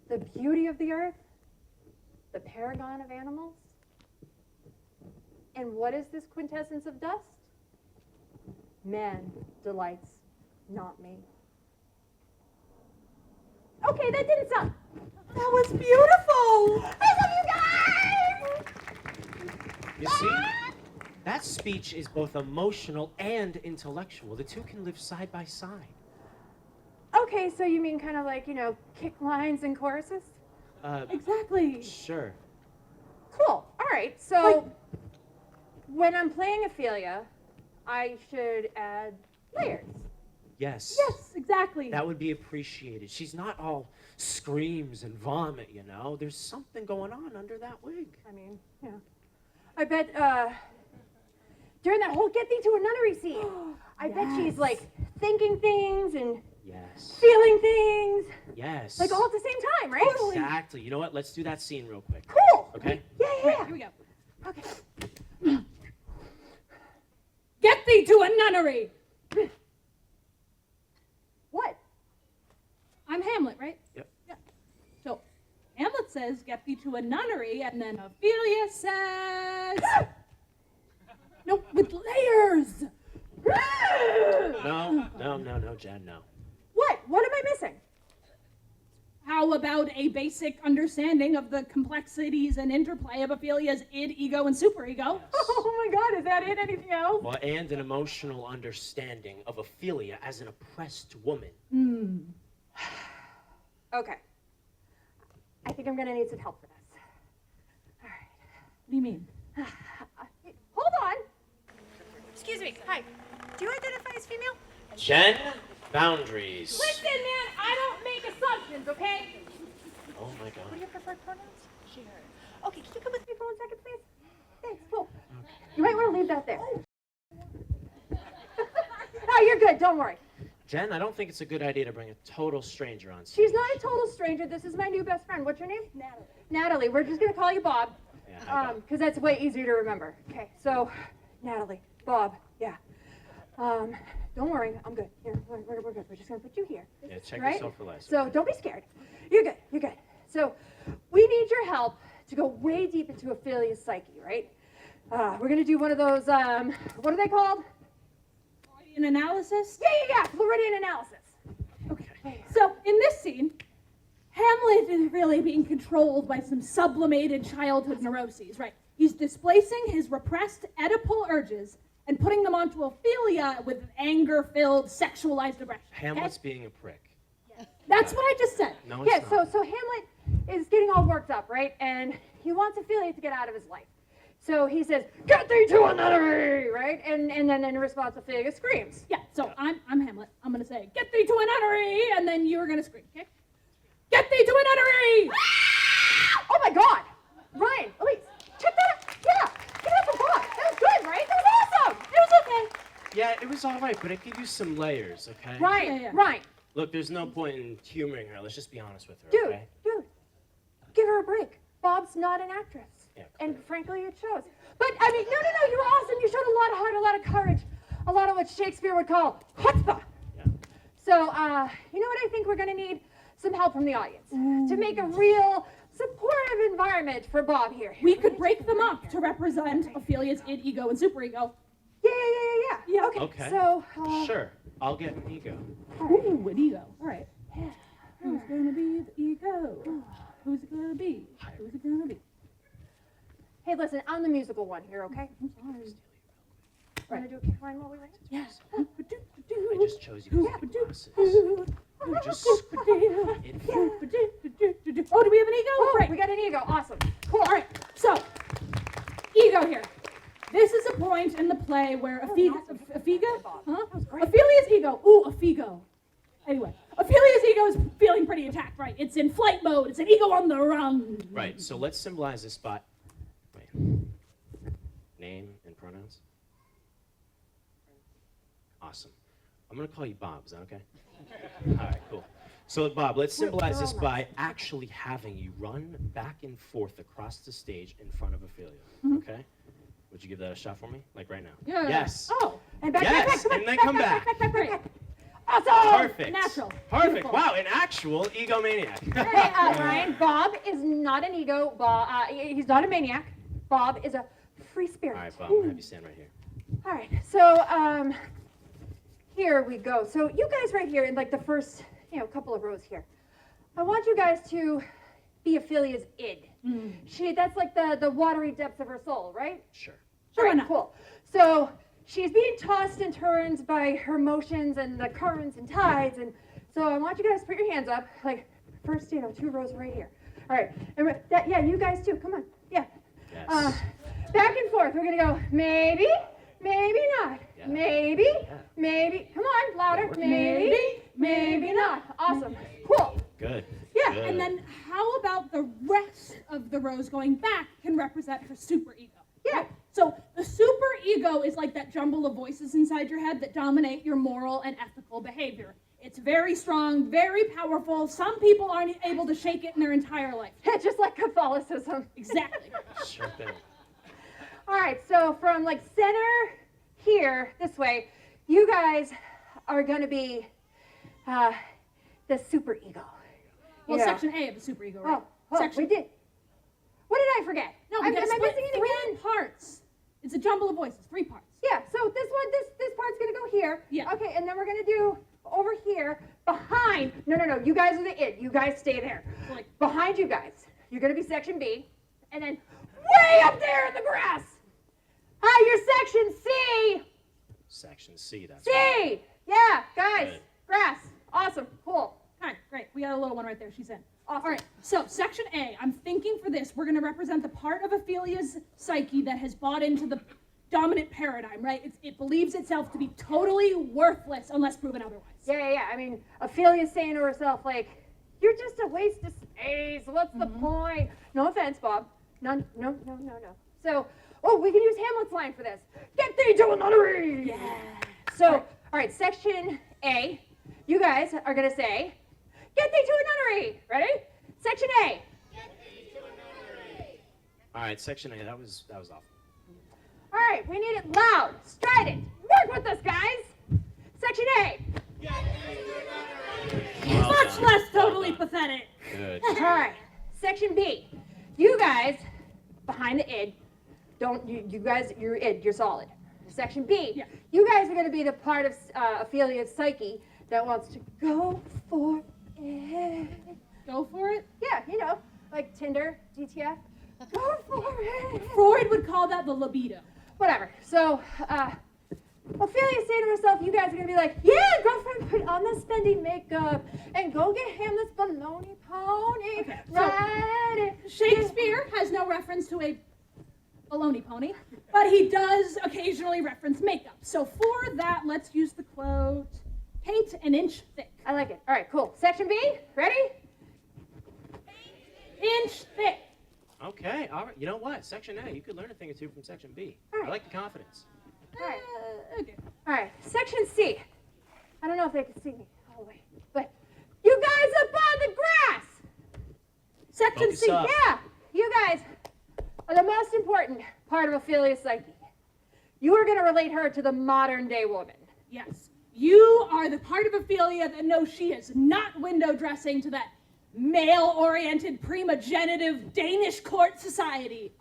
Speaker 4: The beauty of the earth, the paragon of animals. And what is this quintessence of dust? Man delights, not me. Okay, that didn't sound. That was beautiful. I love you guys.
Speaker 6: You see? That speech is both emotional and intellectual. The two can live side by side.
Speaker 4: Okay, so you mean kind of like, kick lines and choruses?
Speaker 3: Exactly.
Speaker 6: Sure.
Speaker 4: Cool. All right. So when I'm playing Ophelia, I should add layers.
Speaker 6: Yes.
Speaker 3: Yes, exactly.
Speaker 6: That would be appreciated. She's not all screams and vomit, There's something going on under that wig.
Speaker 4: I mean, I bet during that whole get thee to a nunnery scene, I bet she's like thinking things and
Speaker 6: Yes.
Speaker 4: feeling things,
Speaker 6: Yes.
Speaker 4: like all at the same time, right?
Speaker 6: Exactly. You know what? Let's do that scene real quick.
Speaker 4: Cool.
Speaker 6: Okay?
Speaker 4: Yeah.
Speaker 3: Here we go.
Speaker 4: Okay.
Speaker 3: Get thee to a nunnery.
Speaker 4: What?
Speaker 3: I'm Hamlet, right?
Speaker 6: Yep.
Speaker 3: Yeah. So Hamlet says, get thee to a nunnery, and then Ophelia says, no, with layers.
Speaker 6: No, Jen, no.
Speaker 4: What? What am I missing?
Speaker 3: How about a basic understanding of the complexities and interplay of Ophelia's id, ego, and superego?
Speaker 4: Oh my God, is that it? Anything else?
Speaker 6: Well, and an emotional understanding of Ophelia as an oppressed woman.
Speaker 4: Okay. I think I'm gonna need some help for this. All right.
Speaker 3: What do you mean?
Speaker 4: Hold on. Excuse me. Hi. Do you identify as female?
Speaker 6: Jen, boundaries.
Speaker 4: Listen, man, I don't make assumptions, okay?
Speaker 6: Oh my
Speaker 4: What are
Speaker 6: God.
Speaker 4: your preferred pronouns? She, her. Okay, can you come with me for 1 second, please? Thanks, cool. You might want to leave that there. No, you're good, don't worry.
Speaker 6: Jen, I don't think it's a good idea to bring a total stranger on stage.
Speaker 4: She's not a total stranger. This is my new best friend. What's your name? Natalie. Natalie. We're just going to call you Bob.
Speaker 6: Yeah, hi, Bob.
Speaker 4: Because that's way easier to remember. Okay, so Natalie, Bob, yeah. Don't worry, I'm good. Here, we're good. We're just gonna put you here.
Speaker 6: Yeah, check
Speaker 4: right?
Speaker 6: yourself for less.
Speaker 4: So don't be scared. You're good. So we need your help to go way deep into Ophelia's psyche, right? We're gonna do one of those, what are they called?
Speaker 3: Freudian analysis?
Speaker 4: Yeah, Floridian analysis.
Speaker 6: Okay.
Speaker 3: So, in this scene, Hamlet is really being controlled by some sublimated childhood neuroses, right? He's displacing his repressed Oedipal urges and putting them onto Ophelia with anger-filled, sexualized aggression.
Speaker 6: Hamlet's being a prick.
Speaker 3: That's what I just said.
Speaker 6: No, it's
Speaker 4: Yeah,
Speaker 6: not.
Speaker 4: so Hamlet is getting all worked up, right? And he wants Ophelia to get out of his life. So he says, "Get thee to a nunnery," right? And then in response, Ophelia screams.
Speaker 3: Yeah, so I'm Hamlet. I'm gonna say, get thee to a nunnery, and then you're gonna scream, okay? Get thee to a nunnery!
Speaker 4: Oh my God, Ryan, Elise, check that out. Yeah, give it up for Bob. That was good, right? That was awesome. It was okay.
Speaker 6: Yeah, it was all right, but it could use some layers, okay?
Speaker 4: Ryan,
Speaker 3: Yeah.
Speaker 4: Ryan,
Speaker 6: Look, there's no point in humoring her. Let's just be honest with her,
Speaker 4: dude,
Speaker 6: okay?
Speaker 4: give her a break. Bob's not an actress.
Speaker 6: Yeah,
Speaker 4: And frankly, it shows. But I mean, no, you were awesome. You showed a lot of heart, a lot of courage, a lot of what Shakespeare would call chutzpah.
Speaker 6: Yeah.
Speaker 4: So, you know what I think we're going to need? Some help from the audience to make a real supportive environment for Bob here.
Speaker 3: We could break them up to represent Ophelia's id, ego, and superego.
Speaker 4: Yeah.
Speaker 3: Yeah.
Speaker 6: Okay.
Speaker 4: So,
Speaker 6: Sure, I'll get an ego.
Speaker 3: Ooh, an ego. All right. Who's gonna be the ego? Who's it gonna be? Who's it gonna be?
Speaker 4: hey, listen, I'm the musical one here, okay?
Speaker 3: I'm sorry.
Speaker 4: Want to do a Caroline while we wait?
Speaker 3: Yes.
Speaker 6: I just chose you
Speaker 3: Yeah.
Speaker 6: for glasses. You just
Speaker 3: Oh, do we have an ego?
Speaker 4: Oh,
Speaker 3: Right.
Speaker 4: we got an ego. Awesome. Cool.
Speaker 3: All right. So, ego here. This is a point in the play where Ophelia, huh? Ophelia's ego. Ooh, Ophigo. Anyway, Ophelia's ego is feeling pretty attacked, right? It's in flight mode. It's an ego on the run.
Speaker 6: Right, so let's symbolize this by, wait, name and pronouns. Awesome. I'm gonna call you Bob, is that okay? All right, cool. So Bob, let's symbolize this by actually having you run back and forth across the stage in front of Ophelia, okay? Would you give that a shot for me, like right now?
Speaker 3: Yeah.
Speaker 6: Yes.
Speaker 3: Oh,
Speaker 4: And back,
Speaker 6: Yes,
Speaker 4: back,
Speaker 6: and then come back.
Speaker 3: great.
Speaker 4: Awesome.
Speaker 6: Perfect.
Speaker 3: Natural.
Speaker 6: Perfect.
Speaker 3: Beautiful.
Speaker 6: Wow, an actual egomaniac.
Speaker 4: Hey, Ryan, Bob is not an ego. Bob, he's not a maniac. Bob is a free spirit.
Speaker 6: All right, Bob, I'm gonna have you stand right here.
Speaker 4: All right, so here we go. So you guys right here in like the first, couple of rows here. I want you guys to be Ophelia's id. That's like the watery depths of her soul, right?
Speaker 6: Sure.
Speaker 3: Sure
Speaker 4: All right,
Speaker 3: enough.
Speaker 4: cool. So she's being tossed and turned by her motions and the currents and tides, and so I want you guys to put your hands up, like first, 2 rows right here. All right, and you guys too. Come on, yeah.
Speaker 6: Yes.
Speaker 4: Back and forth. We're gonna go maybe, maybe not,
Speaker 6: Yeah.
Speaker 4: maybe, maybe. Come on, louder. Maybe, maybe not. Awesome. Cool.
Speaker 6: Good.
Speaker 3: Yeah,
Speaker 6: Good.
Speaker 3: and then how about the rest of the rows going back can represent her superego?
Speaker 4: Yeah.
Speaker 3: So the superego is like that jumble of voices inside your head that dominate your moral and ethical behavior. It's very strong, very powerful. Some people aren't able to shake it in their entire life.
Speaker 4: Just like Catholicism.
Speaker 3: Exactly.
Speaker 6: Sure thing.
Speaker 4: All right, so from like center here, this way, you guys are gonna be the superego.
Speaker 3: Well,
Speaker 4: Yeah.
Speaker 3: section A of the superego, right?
Speaker 4: We did. What did I forget?
Speaker 3: No,
Speaker 4: am
Speaker 3: we gotta
Speaker 4: I
Speaker 3: split
Speaker 4: missing anything?
Speaker 3: three parts. It's a jumble of voices, 3 parts.
Speaker 4: Yeah, so this part's gonna go here.
Speaker 3: Yeah.
Speaker 4: Okay, and then we're gonna do over here, behind, no, you guys are the id, you guys stay there.
Speaker 3: Like,
Speaker 4: Behind you guys, you're gonna be section B, and then way up there in the grass, you're section C.
Speaker 6: Section C, that's
Speaker 4: C! Yeah, guys,
Speaker 6: Good.
Speaker 4: grass, awesome, cool.
Speaker 3: all right, great. We got a little one right there. She's in.
Speaker 4: Awesome.
Speaker 3: All right, so section A, I'm thinking for this, we're going to represent the part of Ophelia's psyche that has bought into the dominant paradigm, right? It believes itself to be totally worthless unless proven otherwise.
Speaker 4: Yeah. I mean, Ophelia's saying to herself, like, you're just a waste of space. What's the point? No offense, Bob. None. No. So, we can use Hamlet's line for this. Get thee to a nunnery.
Speaker 3: Yeah.
Speaker 4: So, all right, section A, you guys are gonna say, get thee to a nunnery. Ready? Section A.
Speaker 6: All right, section A, that was awful.
Speaker 4: All right, we need it loud, strident. Work with us, guys. Section A.
Speaker 6: Well
Speaker 3: Much
Speaker 6: done.
Speaker 3: less
Speaker 6: Well
Speaker 3: totally
Speaker 6: done.
Speaker 3: pathetic.
Speaker 6: Good.
Speaker 4: All right, section B. You guys, behind the id, you guys, you're id, you're solid. Section B,
Speaker 3: Yeah.
Speaker 4: you guys are going to be the part of Ophelia's psyche that wants to go for it.
Speaker 3: Go for it.
Speaker 4: Yeah, like Tinder, GTF. Go for it.
Speaker 3: Freud would call that the libido.
Speaker 4: Whatever. So, Ophelia's saying to herself, you guys are going to be like, yeah, girlfriend, put on the spendy makeup and go get Hamlet's baloney pony.
Speaker 3: Okay, so-
Speaker 4: Ride it.
Speaker 3: Shakespeare has no reference to a baloney pony, but he does occasionally reference makeup. So for that, let's use the quote, paint an inch thick.
Speaker 4: I like it. All right, cool. Section B, ready?
Speaker 3: Inch thick.
Speaker 6: Okay, all right. You know what? Section A, you could learn a thing or two from Section B.
Speaker 4: All right.
Speaker 6: I like the confidence.
Speaker 4: All right.
Speaker 3: Okay.
Speaker 4: All right, section C. I don't know if they can see me all the way, but you guys up on the grass. Section
Speaker 6: Focus
Speaker 4: C.
Speaker 6: up.
Speaker 4: Yeah, you guys are the most important part of Ophelia's psyche. You are going to relate her to the modern day woman.
Speaker 3: Yes. You are the part of Ophelia that knows she is not window dressing to that male-oriented, primogenitive Danish court society.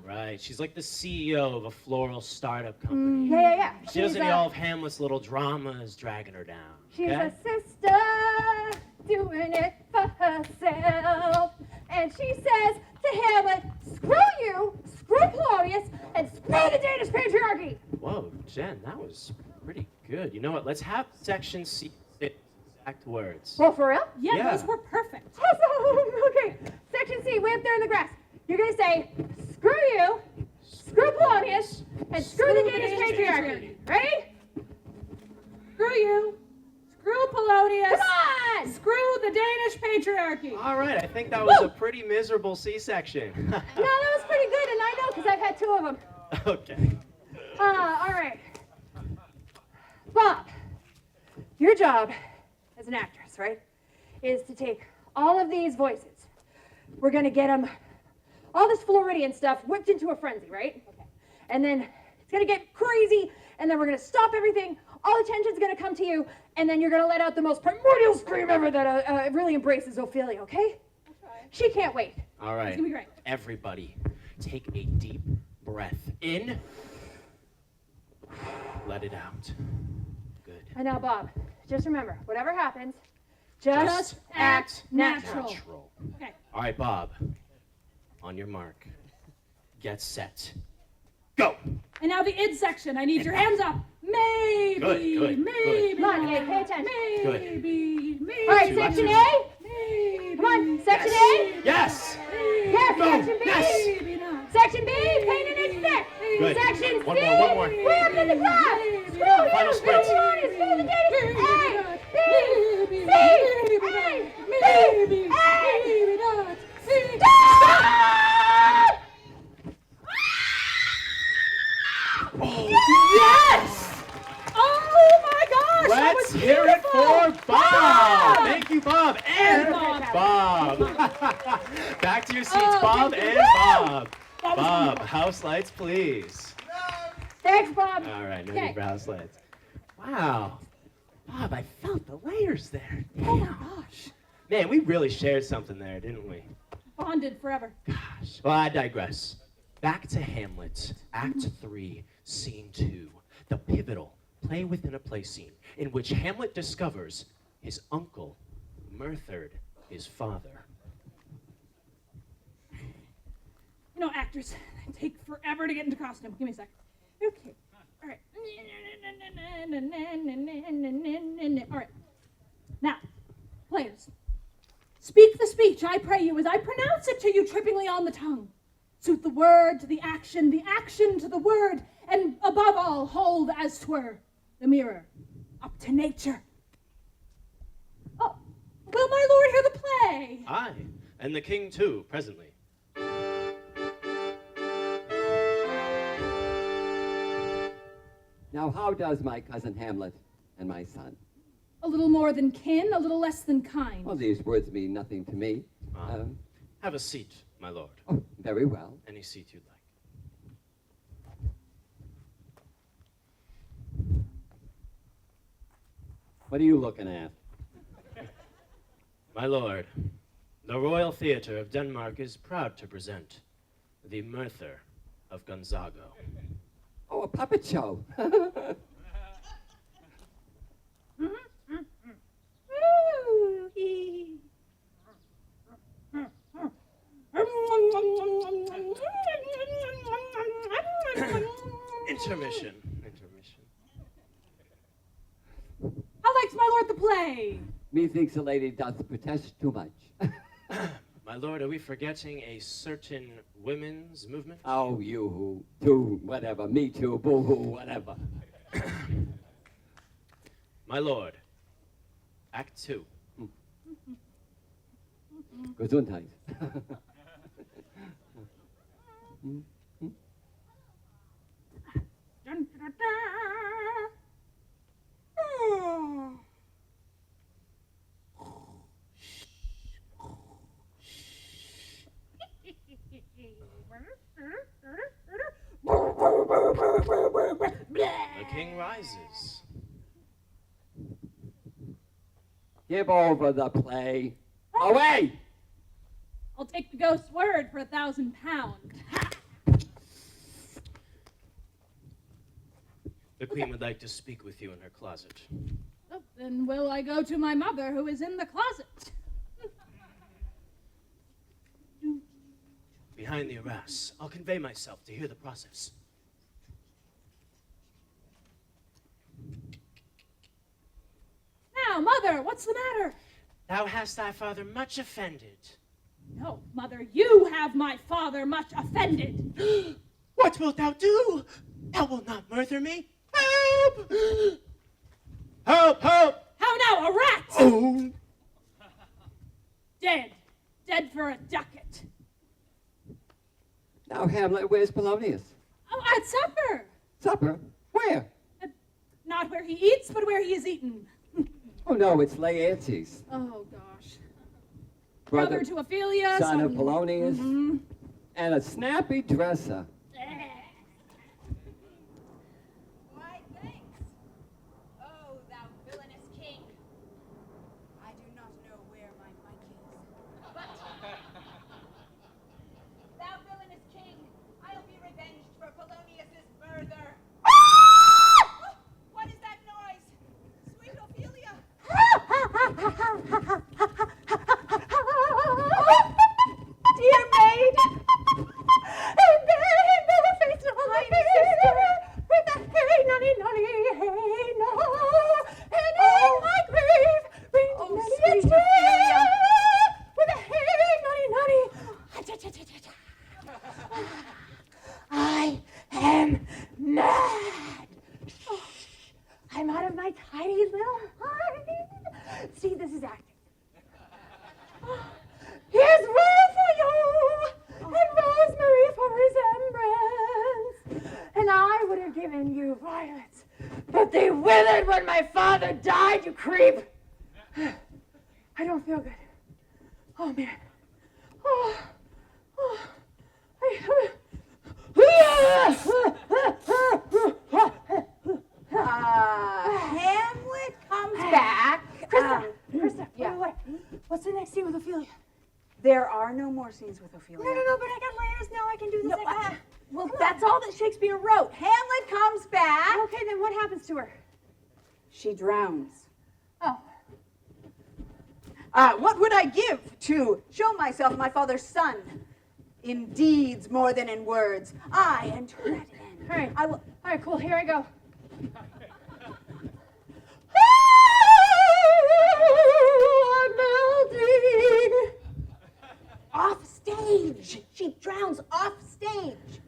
Speaker 6: Right. She's like the CEO of a floral startup company.
Speaker 4: Yeah.
Speaker 6: She doesn't need all of Hamlet's little dramas dragging her down.
Speaker 4: She's
Speaker 6: okay?
Speaker 4: a sister doing it for herself. And she says to Hamlet, screw you, screw Polonius, and screw the Danish patriarchy.
Speaker 6: Whoa, Jen, that was pretty good. You know what? Let's have Section C say exact words.
Speaker 4: Well, for real?
Speaker 3: Yeah, those were perfect.
Speaker 4: Awesome. Okay, section C, way up there in the grass. You're going to say, screw you, screw Polonius, and screw the Danish patriarchy. Ready?
Speaker 3: Screw you. Screw Polonius.
Speaker 4: Come on!
Speaker 3: Screw the Danish patriarchy.
Speaker 6: All right, I think that was a pretty miserable C-section.
Speaker 4: No, that was pretty good, and I know because I've had 2 of them.
Speaker 6: Okay.
Speaker 4: All right. Bob, your job as an actress, right, is to take all of these voices. We're going to get them, all this Floridian stuff, whipped into a frenzy, right? Okay. And then it's going to get crazy, and then we're going to stop everything. All attention's going to come to you, and then you're going to let out the most primordial scream ever that really embraces Ophelia, okay? She can't wait.
Speaker 6: All right.
Speaker 3: It's gonna be great.
Speaker 6: Everybody, take a deep breath in. Let it out. Good.
Speaker 4: And now, Bob, just remember, whatever happens, just act natural.
Speaker 3: Okay.
Speaker 6: All right, Bob. On your mark. Get set. Go.
Speaker 3: And now the id section. I need your hands up. Maybe.
Speaker 6: Good.
Speaker 3: Maybe.
Speaker 4: Come on, Nate, pay attention.
Speaker 3: Maybe. Maybe.
Speaker 4: All right,
Speaker 6: Two,
Speaker 4: section
Speaker 6: two.
Speaker 4: A.
Speaker 3: Maybe.
Speaker 4: Come on, section A.
Speaker 6: Yes.
Speaker 4: Yes,
Speaker 6: Go.
Speaker 4: section B.
Speaker 6: Yes.
Speaker 3: Maybe not.
Speaker 4: Section B, paint an inch thick.
Speaker 6: Good.
Speaker 4: Section
Speaker 6: One
Speaker 4: C,
Speaker 6: more.
Speaker 4: way up in the grass. Screw
Speaker 6: Final
Speaker 4: you, screw
Speaker 6: sprint.
Speaker 4: Polonius, screw the Danish. A, B,
Speaker 3: Maybe.
Speaker 4: C,
Speaker 3: Maybe.
Speaker 4: A,
Speaker 3: Maybe.
Speaker 4: B, A.
Speaker 3: Maybe not.
Speaker 4: Stop!
Speaker 3: Yes! Oh my gosh! that
Speaker 6: Let's
Speaker 3: was
Speaker 6: hear it
Speaker 3: beautiful.
Speaker 6: for Bob. Thank you, Bob. And
Speaker 3: Bob.
Speaker 6: Bob. Back to your seats,
Speaker 3: Oh,
Speaker 6: Bob
Speaker 3: thank you.
Speaker 6: and Bob.
Speaker 3: That was
Speaker 6: Bob,
Speaker 3: wonderful.
Speaker 6: house lights, please.
Speaker 4: Thanks, Bob.
Speaker 6: All right, no
Speaker 3: Okay.
Speaker 6: need for house lights. Wow. Bob, I felt the layers there. Damn.
Speaker 3: Oh my gosh.
Speaker 6: Man, we really shared something there, didn't we?
Speaker 3: Bonded forever.
Speaker 6: Gosh. Well, I digress. Back to Hamlet, Act 3, Scene 2. The pivotal play within a play scene in which Hamlet discovers his uncle murdered his father.
Speaker 3: You know, actors, they take forever to get into costume. Give me a sec. Okay. All right. All right. Now, players, speak the speech, I pray you, as I pronounce it to you trippingly on the tongue. Suit the word to the action to the word, and above all, hold as 'twere the mirror up to nature. Oh, will my lord hear the play?
Speaker 6: Aye, and the king too, presently.
Speaker 10: Now, how does my cousin Hamlet and my son?
Speaker 3: A little more than kin, a little less than kind.
Speaker 10: Well, these words mean nothing to me.
Speaker 6: Have a seat, my lord.
Speaker 10: Oh, very well.
Speaker 6: Any seat you'd like.
Speaker 10: What are you looking at?
Speaker 6: My lord, the Royal Theatre of Denmark is proud to present the Murther of Gonzago.
Speaker 10: Oh, a puppet show.
Speaker 6: Intermission.
Speaker 3: How likes my lord the play?
Speaker 10: Methinks the lady doth protest too much.
Speaker 6: My My lord, are we forgetting a certain women's movement?
Speaker 10: Oh, you who, too, whatever, me too, boo-hoo, whatever.
Speaker 6: My lord, Act 2.
Speaker 10: Gesundheit.
Speaker 3: Dun, dun, dun. Oh.
Speaker 6: The king rises.
Speaker 10: Give over the play. Away!
Speaker 3: I'll take the ghost's word for £1,000.
Speaker 6: The queen would like to speak with you in her closet.
Speaker 3: Oh, then will I go to my mother, who is in the closet?
Speaker 6: Behind the arras, I'll convey myself to hear the process.
Speaker 3: Now, mother, what's the matter?
Speaker 6: Thou hast thy father much offended.
Speaker 3: No, mother, you have my father much offended.
Speaker 6: What wilt thou do? Thou wilt not murder me? Help! Help! Help!
Speaker 3: How now, a rat?
Speaker 6: Oh!
Speaker 3: Dead. Dead for a ducat.
Speaker 10: Now, Hamlet, where's Polonius?
Speaker 3: Oh, at supper.
Speaker 10: Supper? Where?
Speaker 3: Not where he eats, but where he is eaten.
Speaker 10: Oh, no, it's Laertes,
Speaker 3: Oh, gosh.
Speaker 10: brother,
Speaker 3: Brother to Ophelia.
Speaker 10: son of Polonius,
Speaker 3: Mhm.
Speaker 10: and a snappy dresser.
Speaker 7: Why, thanks. Oh, thou villainous king. I do not know where my mic is, but thou villainous king, I'll be revenged for Polonius's murder. Oh, what is that noise? Sweet Ophelia. Dear maid. I am mad. I'm out of my tiny little mind. See, this is acting. Here's Will for you, and Rosemary for resemblance. And I would have given you violets, but they withered when my father died, you creep. I don't feel good. Oh, man. Oh, oh. Hamlet comes back. Krista,
Speaker 4: yeah.
Speaker 7: wait. What's the next scene with Ophelia? There are no more scenes with Ophelia.
Speaker 2: No, but I got layers now. I can do this.
Speaker 7: Well, that's all that Shakespeare wrote. Hamlet comes back.
Speaker 2: Okay, then what happens to her?
Speaker 7: She drowns.
Speaker 2: Oh.
Speaker 7: What would I give to show myself my father's son? In deeds more than in words. Aye, and to that end.
Speaker 2: All right.
Speaker 7: I will.
Speaker 2: All right, cool. Here I go.
Speaker 7: I'm melting. Off stage. She drowns off stage.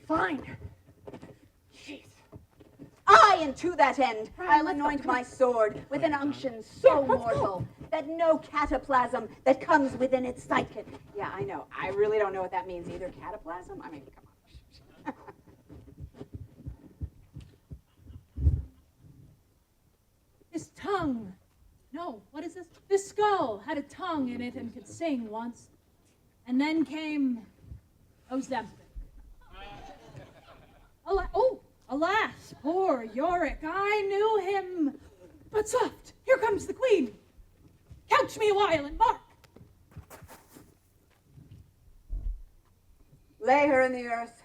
Speaker 2: Fine.
Speaker 7: Jeez. Aye, and to that end,
Speaker 2: Right,
Speaker 7: I'll
Speaker 2: let's go.
Speaker 7: anoint my sword with an unction so mortal that no cataplasm that comes within its sight can. Yeah, I know. I really don't know what that means either. Cataplasm? I mean, come on.
Speaker 3: This tongue. No, what is this? This skull had a tongue in it and could sing once. And then came Ozempic. Alas, poor Yorick, I knew him. But soft, here comes the queen. Couch me a while and mark.
Speaker 7: Lay her in the earth,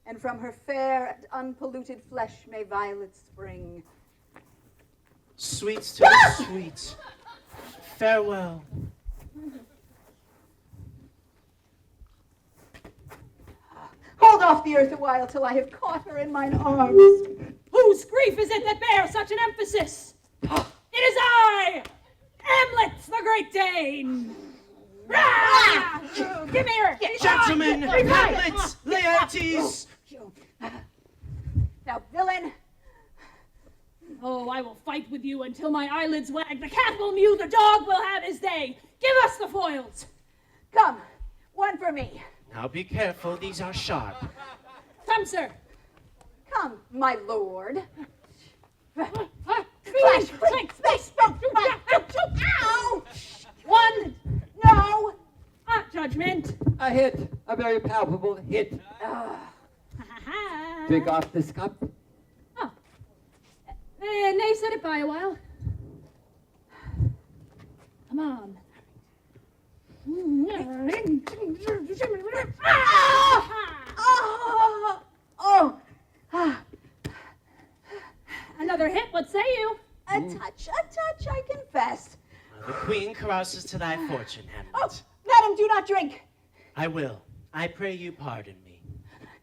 Speaker 7: and from her fair and unpolluted flesh may violets spring.
Speaker 6: Sweets to the sweet. Farewell.
Speaker 7: Hold off the earth a while till I have caught her in mine arms.
Speaker 3: Whose grief is it that bears such an emphasis? It is I, Hamlet, the Great Dane. Rah! Give me her!
Speaker 6: Gentlemen, Hamlet, Laertes!
Speaker 2: Now, villain,
Speaker 3: Oh, I will fight with you until my eyelids wag. The cat will mew, the dog will have his day. Give us the foils.
Speaker 2: come. One for me.
Speaker 6: Now be careful, these are sharp.
Speaker 3: Come, sir.
Speaker 2: Come, my lord.
Speaker 3: Flash, flank, space,
Speaker 2: Ow!
Speaker 3: One.
Speaker 2: No!
Speaker 3: Hot judgment.
Speaker 10: A hit, a very palpable hit. Drink off this cup.
Speaker 3: Oh. Nay, set it by a while. Come on.
Speaker 2: Oh! Oh!
Speaker 3: Another hit, what say you?
Speaker 2: A touch, I confess.
Speaker 6: The queen carouses to thy fortune,
Speaker 2: Oh,
Speaker 6: Hamlet.
Speaker 2: madam, do not drink.
Speaker 6: I will. I pray you pardon me.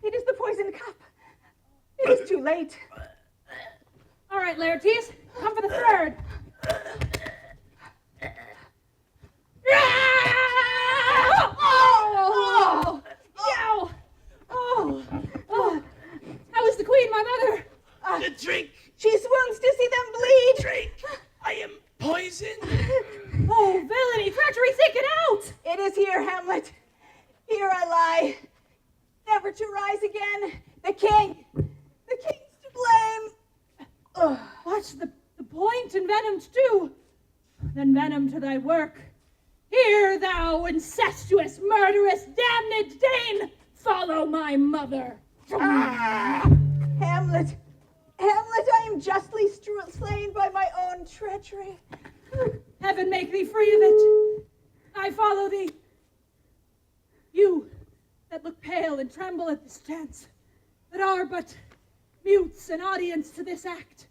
Speaker 2: It is the poisoned cup. It is too late.
Speaker 3: All right, Laertes, come for the third. Oh! Yow! Oh! Oh! How is the queen, my mother?
Speaker 6: The drink!
Speaker 2: She swoons to see them bleed.
Speaker 6: Drink! I am poisoned!
Speaker 3: Oh, villainy, treachery, seek it out!
Speaker 2: It is here, Hamlet. Here I lie, never to rise again. The king's to blame. Ugh.
Speaker 3: What's the point? Envenomed too? Then venom to thy work. Here, thou incestuous, murderous, damned Dane, follow my mother.
Speaker 2: Hamlet, I am justly slain by my own treachery.
Speaker 3: Heaven make thee free of it. I follow thee. You that look pale and tremble at this chance, that are but mutes and audience to this act.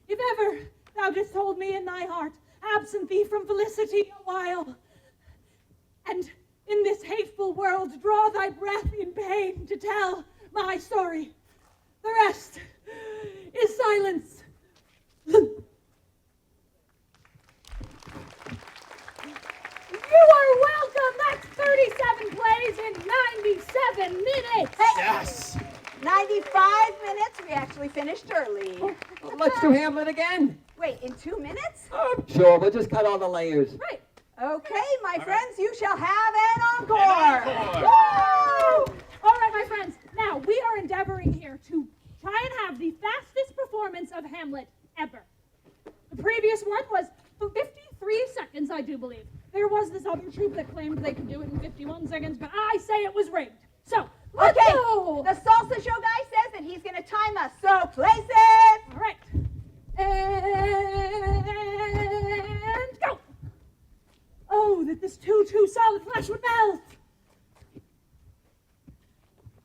Speaker 3: If ever thou didst hold me in thy heart, absent thee from felicity a while, and in this hateful world draw thy breath in pain to tell my story, the rest is silence. You are welcome. That's 37 plays in 97 minutes.
Speaker 6: Yes!
Speaker 2: 95 minutes. We actually finished early.
Speaker 10: Let's do Hamlet again.
Speaker 2: Wait, in 2 minutes?
Speaker 10: Sure, we'll just cut all the layers.
Speaker 3: Right.
Speaker 2: Okay, my friends, you shall have an encore.
Speaker 6: encore.
Speaker 3: Woo! All right, my friends. Now, we are endeavoring here to try and have the fastest performance of Hamlet ever. The previous one was 53 seconds, I do believe. There was this other troupe that claimed they could do it in 51 seconds, but I say it was rigged. So, let's
Speaker 2: Okay,
Speaker 3: go!
Speaker 2: the salsa show guy says that he's going to time us, so place it.
Speaker 3: All right. And go! Oh, that this too solid flesh would melt!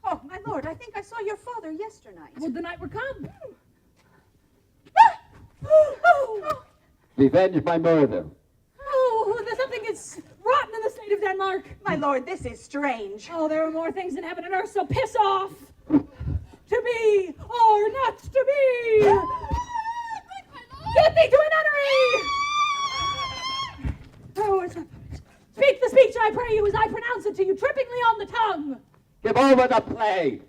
Speaker 2: Oh, my lord, I think I saw your father yesternight.
Speaker 3: Would the night were come?
Speaker 10: Revenge my murder.
Speaker 3: Oh, there's something is rotten in the state of Denmark.
Speaker 2: My lord, this is strange.
Speaker 3: Oh, there are more things in heaven and earth, so piss off! To be or not to be! Get thee to a nunnery! Oh, it's not... Speak the speech, I pray you, as I pronounce it to you, trippingly on the tongue.
Speaker 10: Give over the play.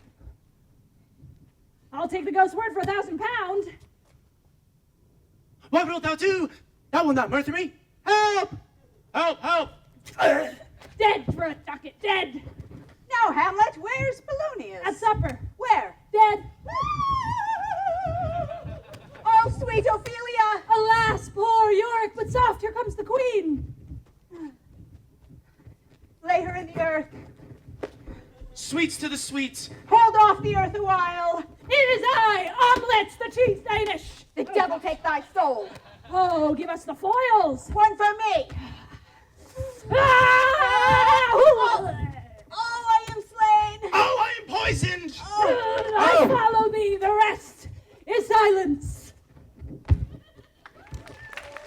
Speaker 3: I'll take the ghost's word for £1,000.
Speaker 6: What wilt thou do? Thou wilt not murder me? Help! Help, help!
Speaker 3: Dead for a ducat, dead.
Speaker 2: Now, Hamlet, where's Polonius?
Speaker 3: At supper,
Speaker 2: Where?
Speaker 3: dead.
Speaker 2: Oh, sweet Ophelia!
Speaker 3: Alas, poor Yorick, but soft, here comes the queen.
Speaker 2: Lay her in the earth.
Speaker 6: Sweets to the sweets.
Speaker 2: Hold off the earth a while.
Speaker 3: It is I, Omelets, the cheese Danish.
Speaker 2: The devil take thy soul.
Speaker 3: Oh, give us the foils.
Speaker 2: One for me.
Speaker 3: Ah!
Speaker 2: Oh, I am slain.
Speaker 6: Oh, I am poisoned!
Speaker 3: I follow thee, the rest is silence.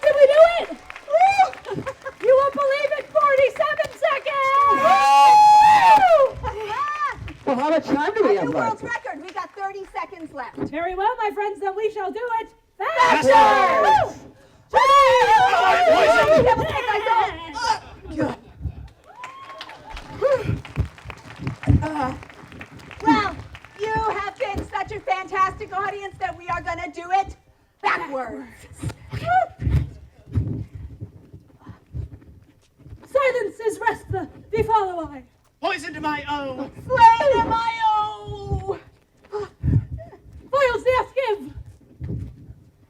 Speaker 3: Did we do it? You won't believe it, 47 seconds!
Speaker 10: Well, how much time do we
Speaker 2: A
Speaker 10: have
Speaker 2: new world's
Speaker 10: left?
Speaker 2: record. We got 30 seconds left.
Speaker 3: Very well, my friends, then we shall do it
Speaker 6: Faster!
Speaker 3: faster!
Speaker 6: I'm poisoned!
Speaker 2: Devil take thy soul.
Speaker 7: Well, you have been such a fantastic audience that we are going to do it backwards.
Speaker 3: Silence is rest the follow I.
Speaker 6: Poison to my O.
Speaker 7: Slay them, I-O!
Speaker 3: Foils the ask give.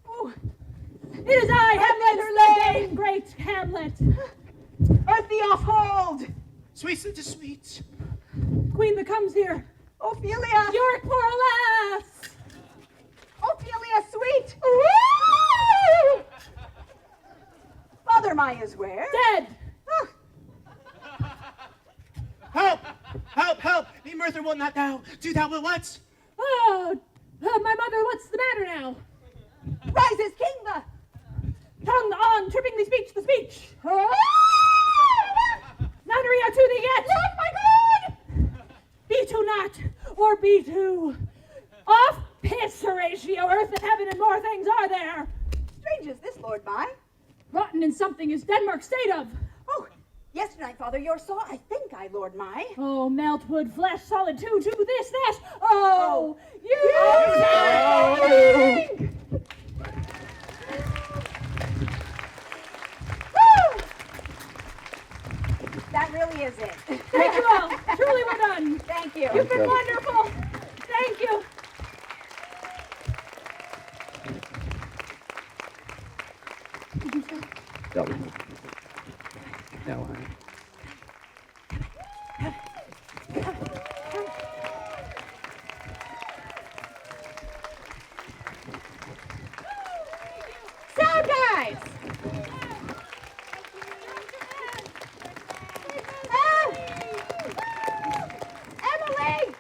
Speaker 7: Oh,
Speaker 3: It is I, Hamlet,
Speaker 7: Hamlet,
Speaker 3: the Dane great Hamlet.
Speaker 7: earth the off-hold!
Speaker 6: Sweets into sweets.
Speaker 3: Queen that comes here.
Speaker 7: Ophelia!
Speaker 3: York poor alas.
Speaker 7: Ophelia, sweet! Woo! Father Maya's where?
Speaker 3: Dead.
Speaker 7: Ah,
Speaker 6: Help! Help! Help! Me Murther will not thou. Do thou will what?
Speaker 3: Oh, my mother, what's the matter now?
Speaker 7: rises King the...
Speaker 3: Tongue on, tripping the speech.
Speaker 7: Ah!
Speaker 3: Nunnery are to thee yet.
Speaker 7: Lord my God!
Speaker 3: Be to not, or be to. Off piss, Horatio, earth and heaven and more things are there.
Speaker 7: Strange is this, Lord my.
Speaker 3: Rotten in something is Denmark's state of.
Speaker 7: Oh, yesternight, Father, your saw, I think I, Lord my.
Speaker 3: Oh, melt wood, flesh, solid two, this, that. Oh, you
Speaker 7: Woo! That really is it.
Speaker 3: Thank you all. Truly we're done.
Speaker 7: Thank you.
Speaker 3: You've been wonderful. Thank you.
Speaker 10: Double. No,
Speaker 4: So, guys,
Speaker 7: Emily!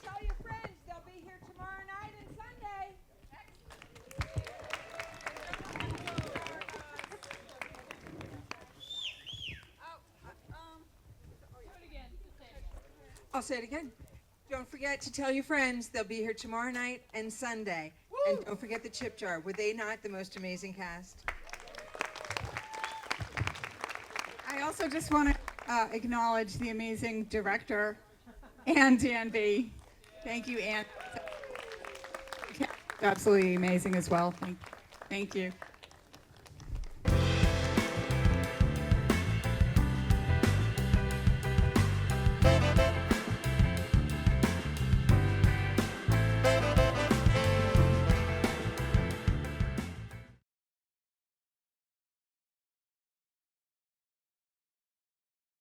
Speaker 8: Tell your friends they'll be here tomorrow night and Sunday.
Speaker 11: I'll say it again. Don't forget to tell your friends they'll be here tomorrow night and Sunday. And don't forget the Chip Jar. Were they not the most amazing cast?
Speaker 12: I also just want to acknowledge the amazing director, Ann Danby. Thank you, Ann. Absolutely amazing as well. Thank you.